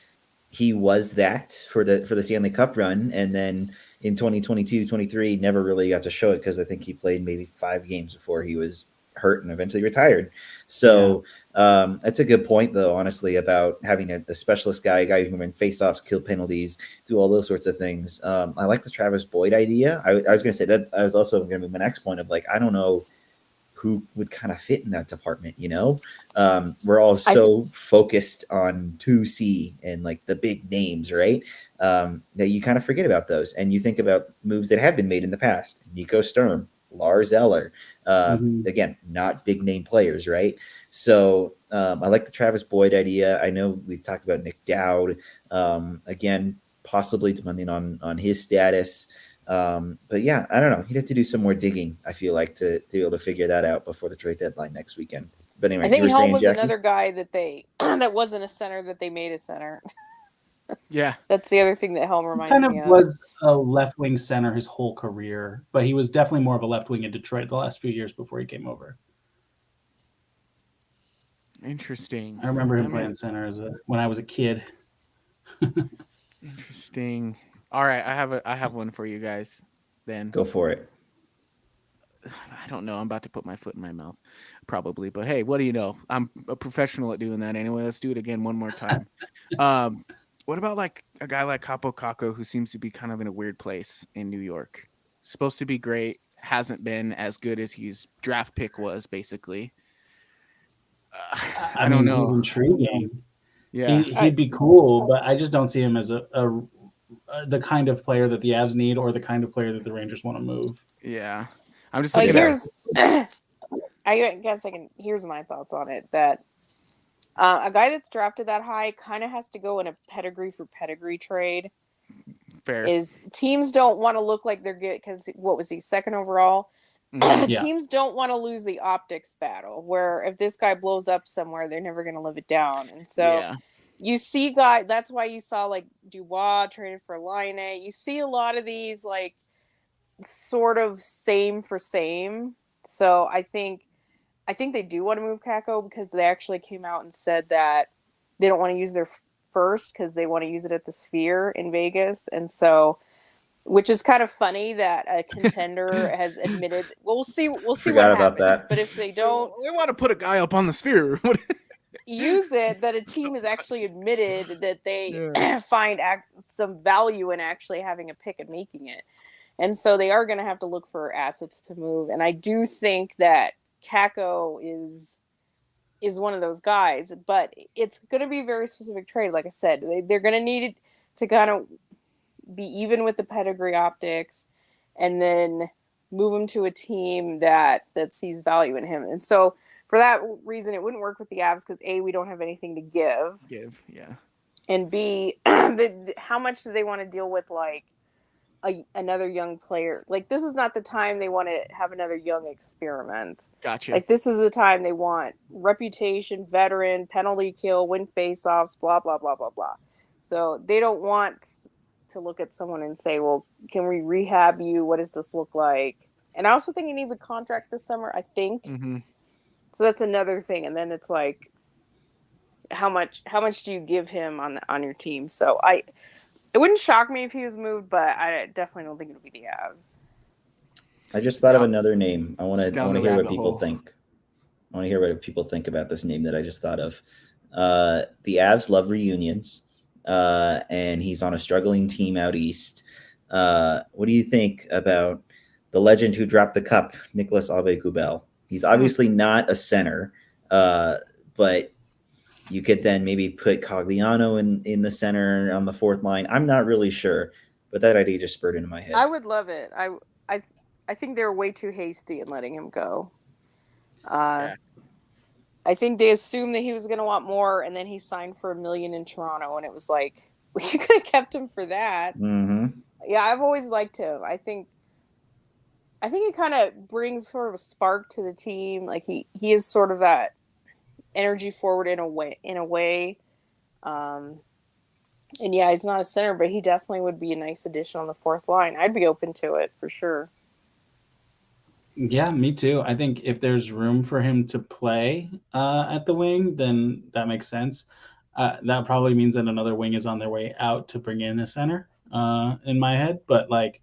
S5: was that for the Stanley Cup run, and then in 2022-23 never really got to show it because I think he played maybe 5 games before he was hurt and eventually retired. So that's a good point, though, honestly, about having a specialist guy who can win faceoffs, kill penalties, do all those sorts of things. I like the Travis Boyd idea. I was going to say that. I was also going to be my next point of like, I don't know who would kind of fit in that department, we're all so focused on 2C and like the big names, right? That you kind of forget about those. And you think about moves that have been made in the past. Nico Sturm, Lars Eller, again, not big name players, right? So I like the Travis Boyd idea. I know we've talked about Nick Dowd, again, possibly depending on his status. But yeah, I don't know. He'd have to do some more digging, I feel like, to be able to figure that out before the trade deadline next weekend. But anyway,
S7: I think Helm was another guy that that wasn't a center that they made a center.
S4: Yeah.
S7: That's the other thing that Helm reminds me of.
S6: He kind of was a left wing center his whole career, but he was definitely more of a left wing in Detroit the last few years before he came over.
S4: Interesting.
S6: I remember him playing center when I was a kid.
S4: Interesting. All right, I have one for you guys. Then
S5: go for it.
S4: I don't know. I'm about to put my foot in my mouth, probably. But hey, what do you know? I'm a professional at doing that anyway. Let's do it again one more time. What about like a guy like Capo Caco, who seems to be kind of in a weird place in New York? Supposed to be great, hasn't been as good as his draft pick was, basically. I don't know.
S6: He's intriguing.
S4: Yeah,
S6: he'd be cool, but I just don't see him as the kind of player that the Avs need or the kind of player that the Rangers want to move.
S4: Yeah. I'm just looking at
S7: I guess here's my thoughts on it, that a guy that's drafted that high kind of has to go in a pedigree for pedigree trade.
S4: Fair.
S7: is teams don't want to look like they're good because what was he, second overall?
S4: Mhm.
S6: Yeah.
S7: Teams don't want to lose the optics battle where if this guy blows up somewhere, they're never going to live it down. And so
S4: Yeah.
S7: you see guys, that's why you saw like Dubois traded for Line. You see a lot of these like sort of same for same. So I think they do want to move Kako because they actually came out and said that they don't want to use their first because they want to use it at the Sphere in Vegas. And so, which is kind of funny that a contender has admitted. Well, we'll see what
S5: Forgot about
S7: happens.
S5: that.
S7: But if they don't
S4: We want to put a guy up on the Sphere.
S7: use it, that a team has actually admitted that they
S4: Yeah.
S7: find some value in actually having a pick and making it. And so they are going to have to look for assets to move. And I do think that Kako is one of those guys, but it's going to be a very specific trade. Like I said, they're going to need it to kind of be even with the pedigree optics and then move him to a team that sees value in him. And so for that reason, it wouldn't work with the Avs because A, we don't have anything to give.
S4: Yeah.
S7: And B, how much do they want to deal with like another young player? Like this is not the time they want to have another young experiment.
S4: Gotcha.
S7: Like this is the time they want reputation, veteran, penalty kill, win faceoffs, blah blah blah blah blah. So they don't want to look at someone and say, well, can we rehab you? What does this look like? And I also think he needs a contract this summer, I think.
S4: Mm-hmm.
S7: So that's another thing. And then it's like, how much do you give him on your team? So it wouldn't shock me if he was moved, but I definitely don't think it'll be the Avs.
S5: I just thought of another name. I want
S4: Just
S5: to
S4: down the
S5: hear what
S4: rabbit
S5: people
S4: hole.
S5: think. I want to hear what people think about this name that I just thought of. The Avs love reunions, and he's on a struggling team out east. What do you think about the legend who dropped the cup, Nicolas Aube-Kubel? He's obviously not a center, but you could then maybe put Cogliano in the center on the fourth line. I'm not really sure, but that idea just spurred into my head.
S7: I would love it. I think they were way too hasty in letting him go.
S4: Yeah.
S7: I think they assumed that he was going to want more, and then he signed for $1 million in Toronto, and it was like, well, you could have kept him for that.
S5: Mm-hmm.
S7: Yeah, I've always liked him. I think he kind of brings sort of a spark to the team. Like he is sort of that energy forward in a way. And yeah, he's not a center, but he definitely would be a nice addition on the fourth line. I'd be open to it for sure.
S6: Yeah, me too. I think if there's room for him to play at the wing, then that makes sense. That probably means that another wing is on their way out to bring in a center in my head. But like,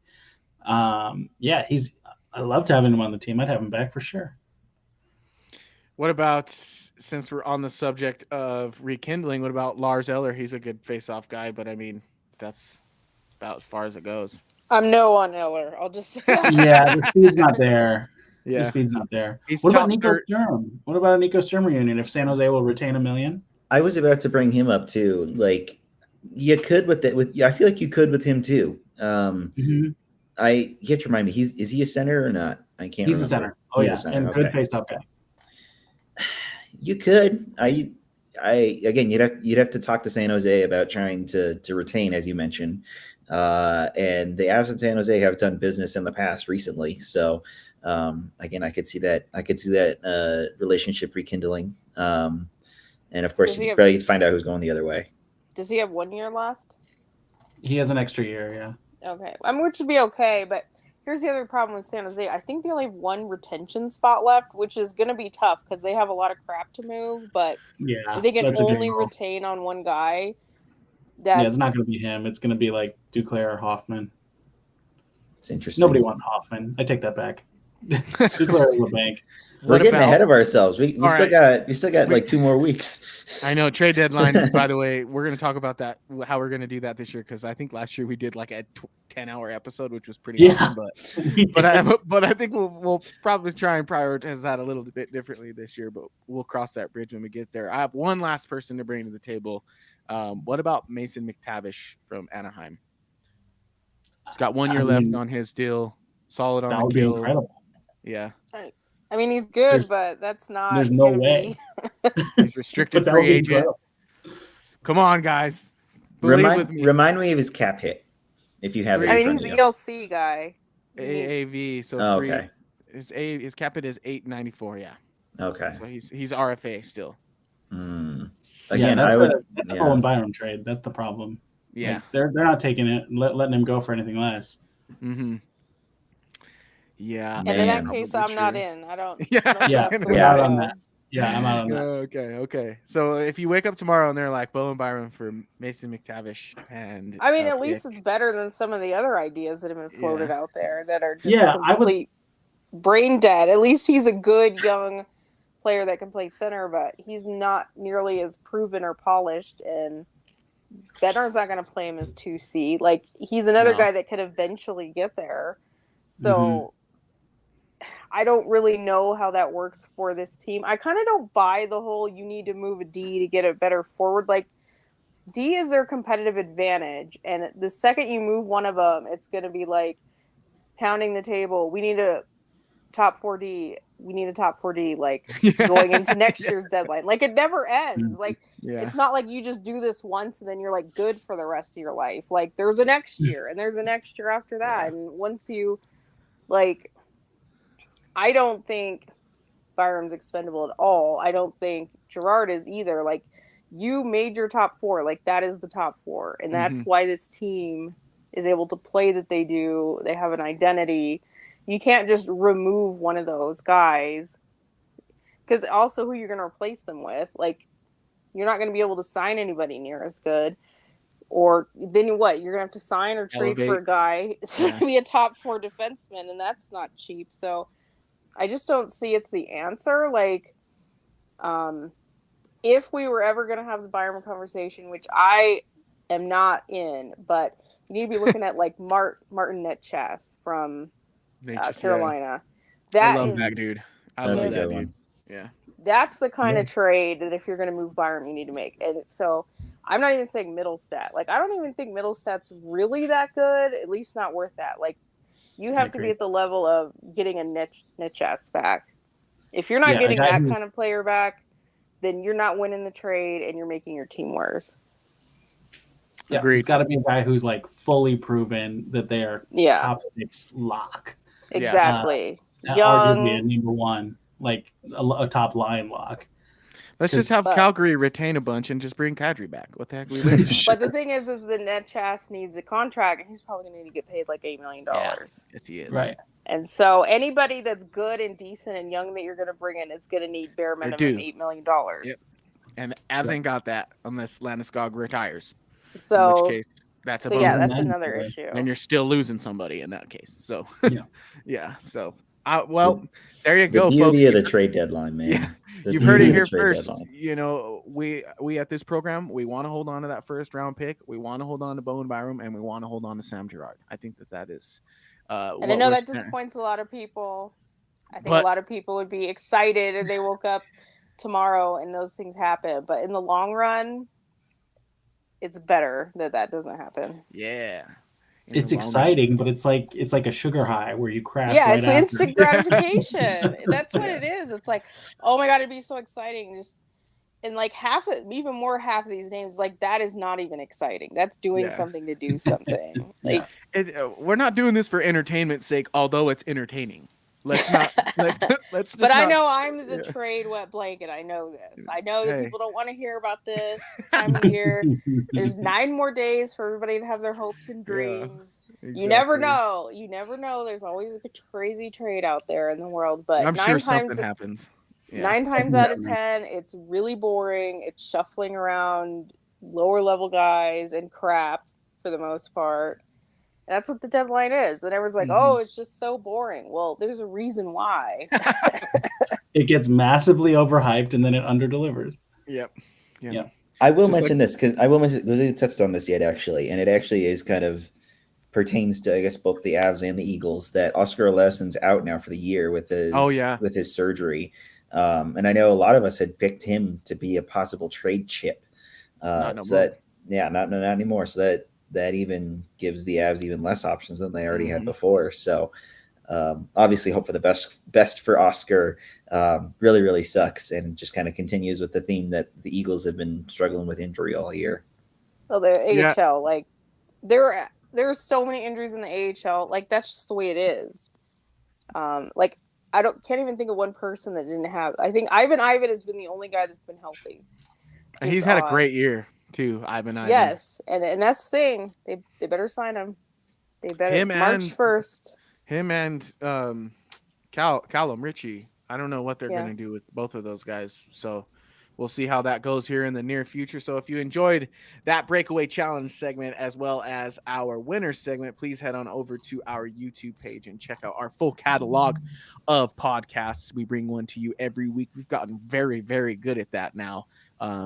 S6: yeah, I loved having him on the team. I'd have him back for sure.
S4: What about, since we're on the subject of rekindling, what about Lars Eller? He's a good face-off guy, but I mean, that's about as far as it goes.
S7: I'm no on Eller. I'll just say that.
S6: Yeah, the speed's not there.
S4: Yeah.
S6: The speed's not there.
S4: He's
S6: What about
S4: top
S6: Nico
S4: third.
S6: Sturm? What about a Nico Sturm reunion if San Jose will retain $1 million?
S5: I was about to bring him up too. Like you could I feel like you could with him too. You have to remind me, is he a center or not? I can't
S6: He's
S5: remember.
S6: a center. Oh,
S5: He's
S6: yeah,
S5: a center.
S6: and
S5: Okay.
S6: good face-off guy.
S5: You could. I again, you'd have to talk to San Jose about trying to retain, as you mentioned. And the Avs in San Jose have done business in the past recently. So again, I could see that relationship rekindling. And of course,
S7: Does he
S5: you
S7: have-
S5: probably find out who's going the other way.
S7: Does he have 1 year left?
S6: He has an extra year, yeah.
S7: Okay. I mean, which would be okay, but here's the other problem with San Jose. I think they only have one retention spot left, which is going to be tough because they have a lot of crap to move, but
S6: Yeah,
S7: if they can
S6: that's a good
S7: only
S6: rule.
S7: retain on one guy,
S6: Yeah, it's not going to be him. It's going to be like Duclair or Hoffman.
S5: It's interesting.
S6: Nobody wants Hoffman. I take that back. Duclair is the bank.
S5: We're
S4: What
S5: getting
S4: about-
S5: ahead of ourselves. We
S4: All
S5: still got like 2 more weeks.
S4: I know, trade deadline, by the way, we're going to talk about that, how we're going to do that this year, because I think last year we did like a 10-hour episode, which was pretty
S6: Yeah.
S4: awesome. But I think we'll probably try and prioritize that a little bit differently this year, but we'll cross that bridge when we get there. I have one last person to bring to the table. What about Mason McTavish from Anaheim? He's got 1 year left on his deal. Solid
S6: That
S4: on
S6: would
S4: the
S6: be
S4: kill.
S6: incredible.
S4: Yeah,
S7: I mean, he's good,
S6: There's-
S7: but that's not.
S6: There's no
S7: gonna
S6: way.
S4: he's restricted
S6: But that would
S4: free
S6: be
S4: agent.
S6: incredible.
S4: Come on, guys. Believe with me.
S5: Remind me of his cap hit. If you have it,
S7: I
S5: in
S7: mean,
S5: front
S7: he's
S5: of
S7: an
S5: you.
S7: ELC guy.
S4: AAV. So
S5: Oh,
S4: three.
S5: okay.
S4: His capita is 894. Yeah.
S5: Okay.
S4: So he's RFA still.
S5: Hmm.
S6: Yeah,
S5: Again,
S6: that's
S5: I would.
S6: that's a
S5: Yeah.
S6: Bowen Byram trade. That's the problem.
S4: Yeah.
S6: Like, they're not taking it and letting him go for anything less.
S4: Mm-hmm. Yeah.
S7: And in that
S5: Man.
S7: case,
S4: Probably
S7: I'm not
S4: true.
S7: in. I don't.
S4: Yeah.
S7: I don't
S6: Yeah,
S7: think that's the
S6: we're
S7: way
S6: out
S7: to
S6: on
S7: go.
S6: that. Yeah, I'm out on that.
S4: Okay. So if you wake up tomorrow and they're like Bowen Byram for Mason McTavish, and
S7: I mean, at least it's better than some of the other ideas that have been floated out there that are just
S6: Yeah, I would-
S7: complete brain dead. At least he's a good young player that can play center, but he's not nearly as proven or polished. And Bednar's not going to play him as 2C. Like, he's another
S6: No.
S7: guy that could eventually get there. So I don't really know how that works for this team. I kind of don't buy the whole you need to move a D to get a better forward. Like, D is their competitive advantage, and the second you move one of them, it's going to be like pounding the table. We need a top 4D. We need a top 4D, like going into next year's deadline. Like, it never ends. Like, it's not like you just do this once and then you're like good for the rest of your life. Like, there's a next year and there's a next year after that. And once you, like, I don't think Byram's expendable at all. I don't think Gerard is either. Like, you made your top 4. Like, that is the top 4. And that's why this team is able to play that they do. They have an identity. You can't just remove one of those guys. Because also who you're going to replace them with. Like, you're not going to be able to sign anybody near as good. Or then what? You're going to have to sign or trade for a guy to be a top 4 defenseman. And that's not cheap. So I just don't see it's the answer. Like, if we were ever going to have the Byram conversation, which I am not in, but you need to be looking at like Martin Netchas from Carolina.
S4: I love that dude. I
S5: That'd
S4: love
S5: be a
S4: that
S5: good
S4: dude.
S5: one.
S4: Yeah.
S7: That's the kind of trade that if you're going to move Byram, you need to make. And so I'm not even saying Middlestat. Like, I don't even think Middlestat's really that good, at least not worth that. Like, you have to be at the level of getting a Netchas back. If you're not getting that kind of player back, then you're not winning the trade and you're making your team worse.
S6: Yeah,
S4: Agreed.
S6: It's got to be a guy who's like fully proven that they are top 6 lock.
S7: Exactly.
S6: Arguably a number 1, like a top line lock.
S4: Let's just have Calgary retain a bunch and just bring Kadri back. What the heck are we waiting on?
S7: But the thing is the Netchas needs a contract, and he's probably going to need to get paid like $8 million.
S4: Yes, he is.
S6: Right.
S7: And so anybody that's good and decent and young that you're going to bring in is going to need bare minimum $8 million.
S4: Yep. And Avs ain't got that unless Landeskog retires.
S7: So,
S4: in which case, that's a
S7: that's another issue.
S4: And you're still losing somebody in that case. So, So, there you go,
S5: the
S4: folks.
S5: Beauty of the trade deadline, man.
S4: Yeah.
S5: The
S4: You've heard it
S5: beauty of
S4: here
S5: the trade
S4: first.
S5: deadline.
S4: You know, we at this program, we want to hold on to that first round pick. We want to hold on to Bowen Byram, and we want to hold on to Sam Girard. I think that is.
S7: And I know that disappoints a lot of people. I think a lot of people would be excited if they woke up tomorrow and those things happen. But in the long run, it's better that doesn't happen.
S4: Yeah.
S6: It's exciting, but it's like a sugar high where you crash.
S7: Yeah,
S6: right
S7: it's
S6: after.
S7: instant gratification. That's what it is. It's like, oh my god, it'd be so exciting. Just and like half of these names, like that is not even exciting. That's doing something to do something. Like
S4: we're not doing this for entertainment's sake, although it's entertaining. Let's not. let's.
S7: But I know I'm the trade wet blanket. I know this. I know that people don't want to hear about this time of year. There's 9 more days for everybody to have their hopes and dreams. Exactly. You never know. There's always a crazy trade out there in the world. But
S4: I'm sure something happens.
S7: 9 times out of 10, it's really boring. It's shuffling around lower level guys and crap for the most part. That's what the deadline is. And everyone's like, oh, it's just so boring. Well, there's a reason why.
S6: It gets massively overhyped and then it underdelivers.
S4: Yep.
S5: I will mention this because we touched on this yet, actually. And it actually is kind of pertains to, I guess, both the Avs and the Eagles, that Oscar Oleson's out now for the year with his surgery. And I know a lot of us had picked him to be a possible trade chip. Not anymore. So that even gives the Avs even less options than they already had before. So obviously hope for the best for Oscar. Really, really sucks, and just kind of continues with the theme that the Eagles have been struggling with injury all year.
S7: Well, the AHL, like there's so many injuries in the AHL. Like that's just the way it is. Like I can't even think of one person that didn't have. I think Ivan has been the only guy that's been healthy.
S4: And he's had a great year too, Ivan.
S7: Yes, and that's the thing. They better sign him. They better March 1st.
S4: Him and Callum Ritchie. I don't know what they're going to do with both of those guys. So we'll see how that goes here in the near future. So if you enjoyed that breakaway challenge segment as well as our winner segment, please head on over to our YouTube page and check out our full catalog of podcasts. We bring one to you every week. We've gotten very, very good at that now.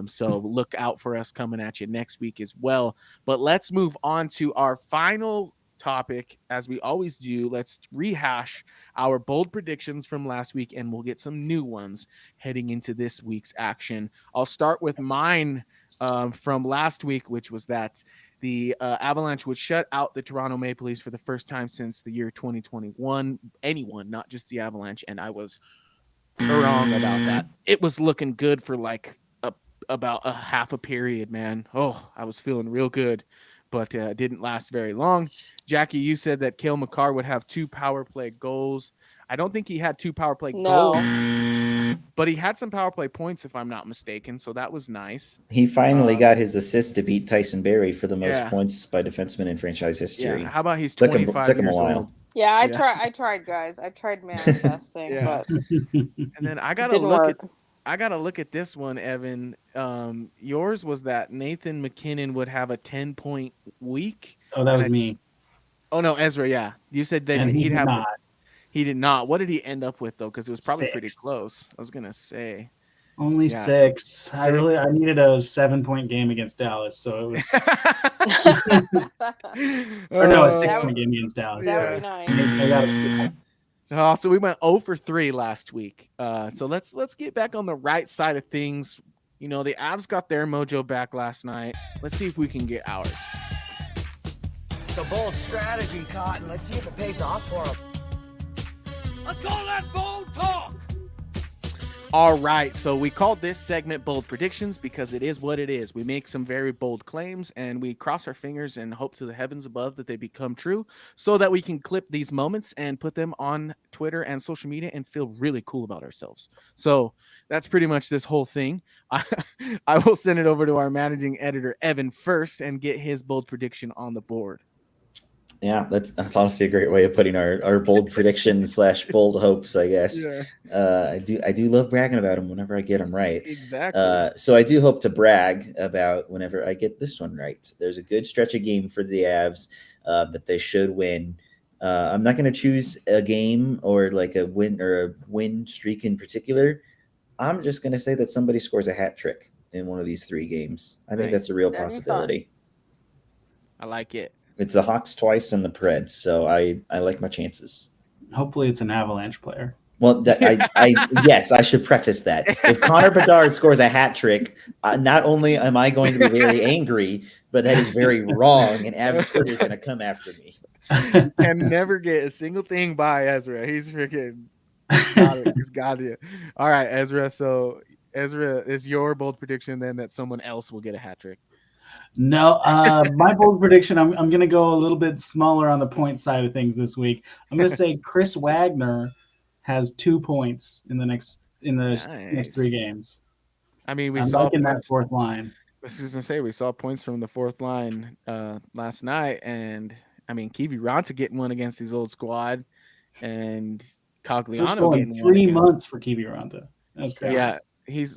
S4: So look out for us coming at you next week as well. But let's move on to our final topic. As we always do, let's rehash our bold predictions from last week, and we'll get some new ones heading into this week's action. I'll start with mine from last week, which was that the Avalanche would shut out the Toronto Maple Leafs for the first time since the year 2021. Anyone, not just the Avalanche, and I was wrong about that. It was looking good for like about a half a period, man. Oh, I was feeling real good. But it didn't last very long. Jackie, you said that Cale Makar would have 2 power play goals. I don't think he had 2 power play goals, but he had some power play points, if I'm not mistaken. So that was nice.
S5: He finally got his assist to beat Tyson Barrie for the most points by defenseman in franchise history.
S4: Yeah. How about he's 25 years old?
S7: Yeah, I tried, guys. I tried manifesting, but
S4: and then I gotta look at this one, Evan. Yours was that Nathan McKinnon would have a 10-point week.
S6: Oh, that was me.
S4: Oh no, Ezra. Yeah, you said that he'd have. Not. He did not. What did he end up with though? Because it was probably 6. Pretty close. I was gonna say
S6: only 6. I needed a 7-point game against Dallas, so it was. Or no, a 6-point game against Dallas.
S7: That would be nice.
S6: I got it.
S4: So we went 0 for 3 last week. So let's get back on the right side of things. You know, the Avs got their mojo back last night. Let's see if we can get ours.
S8: It's a bold strategy, Cotton. Let's see if it pays off for them.
S2: I call that bold talk.
S4: All right, so we called this segment Bold Predictions because it is what it is. We make some very bold claims and we cross our fingers and hope to the heavens above that they become true so that we can clip these moments and put them on Twitter and social media and feel really cool about ourselves. So that's pretty much this whole thing. I will send it over to our managing editor, Evan, first and get his bold prediction on the board.
S5: Yeah, that's honestly a great way of putting our bold predictions / bold hopes, I guess. Yeah. I do love bragging about them whenever I get them right.
S4: Exactly.
S5: So I do hope to brag about whenever I get this one right. There's a good stretch of game for the Avs that they should win. I'm not going to choose a game or like a win streak in particular. I'm just going to say that somebody scores a hat trick in one of these 3 games. I think that's a real possibility.
S4: I like it.
S5: It's the Hawks twice and the Preds, so I like my chances.
S6: Hopefully it's an Avalanche player.
S5: Well, yes, I should preface that. If Connor Bedard scores a hat trick, not only am I going to be very angry, but that is very wrong, and Avs Twitter is going to come after me.
S4: Can never get a single thing by Ezra. He's freaking got it. He's got it. All right, Ezra. So Ezra, is your bold prediction then that someone else will get a hat trick?
S6: No, my bold prediction, I'm going to go a little bit smaller on the point side of things this week. I'm going to say Chris Wagner has 2 points in the next 3 games.
S4: I mean, we saw
S6: in that 4th line.
S4: I was going to say we saw points from the 4th line last night, and I mean, Kiviranta getting one against his old squad, and Cogliano getting
S6: 3 months for Kiviranta. That's crazy.
S4: Yeah,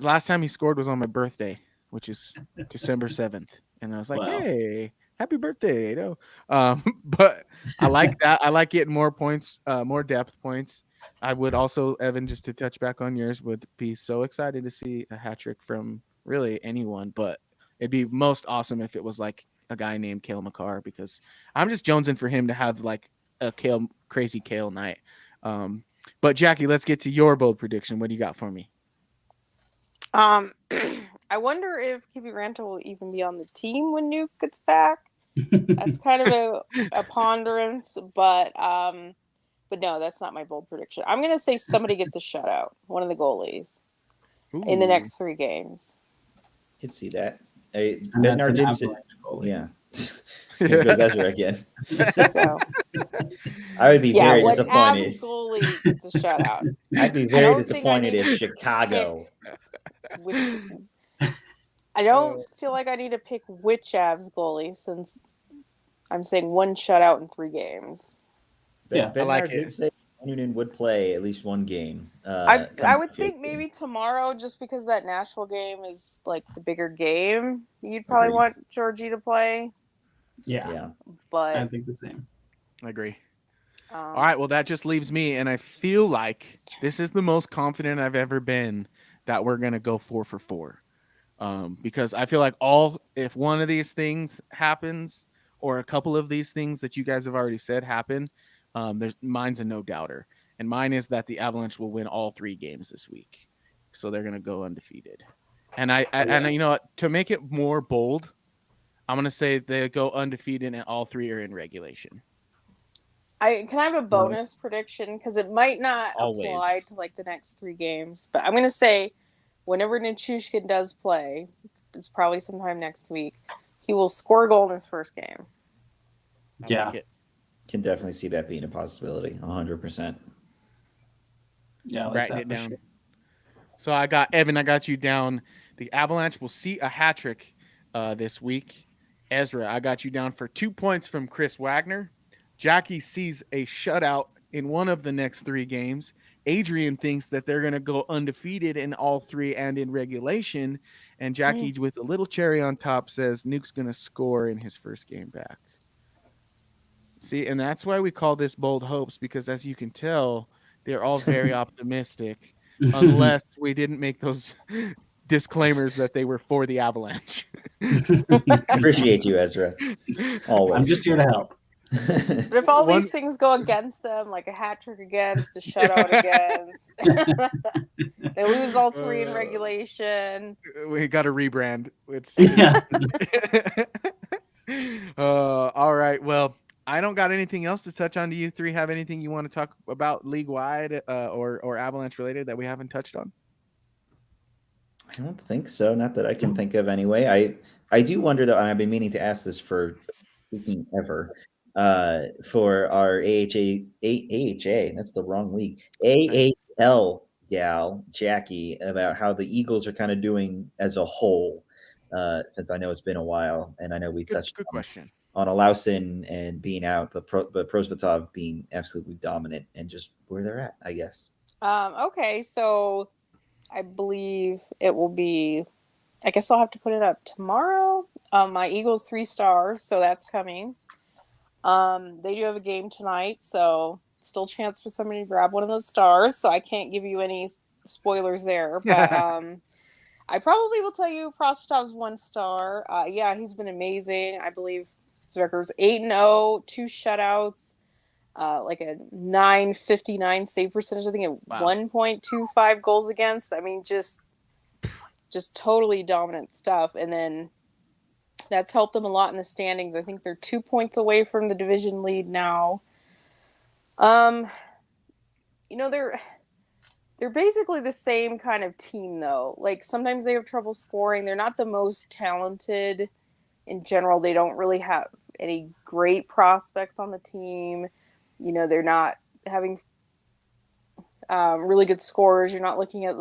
S4: last time he scored was on my birthday, which is December 7th. And I was like, wow. Hey, happy birthday, you know. But I like that. I like getting more points, more depth points. I would also, Evan, just to touch back on yours, would be so excited to see a hat trick from really anyone. But it'd be most awesome if it was like a guy named Cale Makar, because I'm just jonesing for him to have like a crazy Cale night. But Jackie, let's get to your bold prediction. What do you got for me?
S7: I wonder if Kiviranta will even be on the team when Nuke gets back. That's kind of a ponderance, but no, that's not my bold prediction. I'm going to say somebody gets a shutout, one of the goalies, in the next 3 games.
S5: I could see that. Bednar did say, yeah, Here goes Ezra again.
S7: So
S5: I would be
S7: yeah,
S5: very
S7: when
S5: disappointed.
S7: Avs goalie gets a shutout,
S5: I'd be
S7: I
S5: very
S7: don't think I
S5: disappointed
S7: need
S5: if
S7: to
S5: Chicago.
S7: which I don't feel like I need to pick which Avs goalie since I'm saying one shutout in 3 games.
S6: Yeah,
S5: Ben
S4: I like
S5: Bernard did
S4: it.
S5: say Noonan would play at least one game.
S7: I
S5: Come
S7: would think
S5: Tuesday.
S7: maybe tomorrow, just because that Nashville game is like the bigger game. You'd probably
S5: Agreed.
S7: want Georgie to play,
S6: yeah,
S5: Yeah.
S7: but
S6: I think the same.
S4: I agree.
S7: um,
S4: All right, well, that just leaves me, and I feel like this is the most confident I've ever been that we're gonna go 4 for 4, because I feel like if one of these things happens, or a couple of these things that you guys have already said happen, mine's a no doubter, and mine is that the Avalanche will win all 3 games this week, so they're gonna go undefeated, and and you know what, to make it more bold, I'm gonna say they go undefeated and all 3 are in regulation.
S7: I have a bonus prediction because it might not
S4: Always.
S7: apply to like the next 3 games, but I'm gonna say whenever Nichushkin does play, it's probably sometime next week, he will score a goal in his first game.
S6: Yeah.
S4: Like it.
S5: Can definitely see that being a possibility. 100%.
S6: Yeah, I like
S4: Writing
S6: that
S4: it
S6: for
S4: down.
S6: sure.
S4: So I got Evan. I got you down. The Avalanche will see a hat trick this week. Ezra, I got you down for 2 points from Chris Wagner. Jackie sees a shutout in one of the next 3 games. Adrian thinks that they're going to go undefeated in all 3 and in regulation. And Jackie, with a little cherry on top, says Nuke's going to score in his first game back. See, and that's why we call this bold hopes, because as you can tell, they're all very optimistic, unless we didn't make those disclaimers that they were for the Avalanche.
S5: Appreciate you, Ezra. Always.
S6: I'm just here to help.
S7: But if all these things go against them, like a hat trick against, a shutout against, they lose all 3 in regulation.
S4: We got to rebrand. It's
S6: Yeah.
S4: all right. Well, I don't got anything else to touch on. Do you 3 have anything you want to talk about league wide or Avalanche related that we haven't touched on?
S5: I don't think so. Not that I can think of anyway. I do wonder though, and I've been meaning to ask this for freaking ever. For our AHA, that's the wrong league. AHL gal, Jackie, about how the Eagles are kind of doing as a whole. Since I know it's been a while, and I know we touched
S4: Good question
S5: on Alausin and being out, but Prosvetov being absolutely dominant and just where they're at, I guess.
S7: Okay, so I believe it will be. I guess I'll have to put it up tomorrow. My Eagles 3 stars, so that's coming. They do have a game tonight, so still chance for somebody to grab one of those stars. So I can't give you any spoilers there, but I probably will tell you Prosvetov's 1 star. Yeah, he's been amazing. I believe his record was 8-0, 2 shutouts, like a 959 save percentage. I think at 1.25 goals against. I mean, just totally dominant stuff. And then that's helped them a lot in the standings. I think they're 2 points away from the division lead now. You know, they're basically the same kind of team, though. Like, sometimes they have trouble scoring. They're not the most talented in general. They don't really have any great prospects on the team. You know, they're not having really good scorers. You're not looking at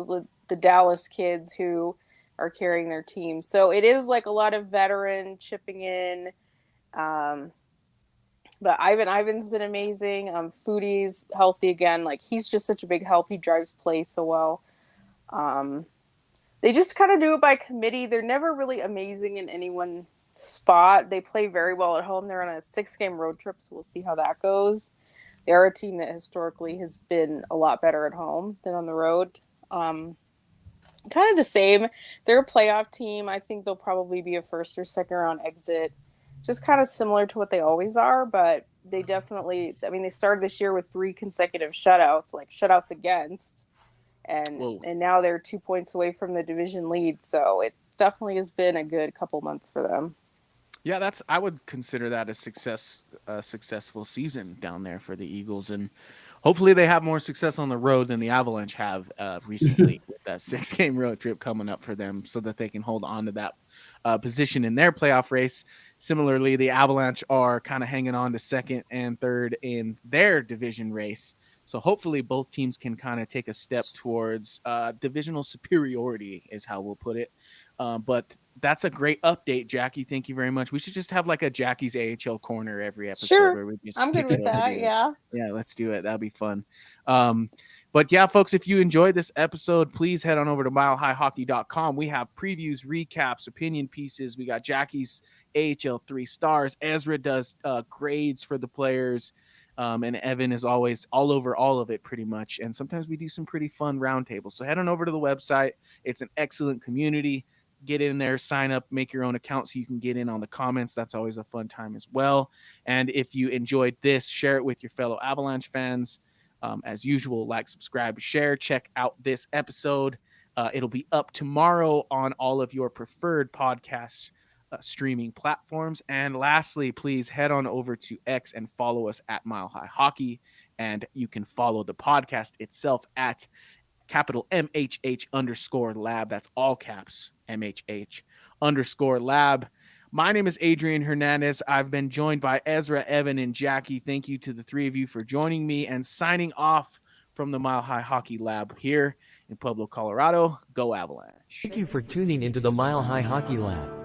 S7: the Dallas kids who are carrying their team. So it is like a lot of veteran chipping in. But Ivan's been amazing. Foodie's healthy again. Like, he's just such a big help. He drives play so well. They just kind of do it by committee. They're never really amazing in any one spot. They play very well at home. They're on a 6-game road trip, so we'll see how that goes. They are a team that historically has been a lot better at home than on the road. Kind of the same. They're a playoff team. I think they'll probably be a first or second round exit. Just kind of similar to what they always are, but they definitely, I mean, they started this year with 3 consecutive shutouts, like shutouts against, and now they're 2 points away from the division lead. So it definitely has been a good couple months for them.
S4: Yeah, I would consider that a successful season down there for the Eagles, and hopefully they have more success on the road than the Avalanche have recently with that 6-game road trip coming up for them, so that they can hold on to that position in their playoff race. Similarly, the Avalanche are kind of hanging on to second and third in their division race. So hopefully both teams can kind of take a step towards divisional superiority is how we'll put it. But that's a great update, Jackie. Thank you very much. We should just have like a Jackie's AHL corner every episode.
S7: Sure.
S4: Where we just
S7: I'm good
S4: pick it
S7: with
S4: over
S7: that.
S4: there.
S7: Yeah.
S4: Yeah, let's do it. That'll be fun. But yeah, folks, if you enjoyed this episode, please head on over to milehighhockey.com. We have previews, recaps, opinion pieces. We got Jackie's AHL 3 stars. Ezra does grades for the players. And Evan is always all over all of it pretty much. And sometimes we do some pretty fun roundtables. So head on over to the website. It's an excellent community. Get in there, sign up, make your own account so you can get in on the comments. That's always a fun time as well. And if you enjoyed this, share it with your fellow Avalanche fans. As usual, like, subscribe, share, check out this episode. It'll be up tomorrow on all of your preferred podcasts streaming platforms. And lastly, please head on over to X and follow us at Mile High Hockey. And you can follow the podcast itself at capital MHH_lab. That's all caps MHH_lab. My name is Adrian Hernandez. I've been joined by Ezra, Evan, and Jackie. Thank you to the three of you for joining me and signing off from the Mile High Hockey Lab here in Pueblo, Colorado. Go Avalanche.
S3: Thank you for tuning into the Mile High Hockey Lab.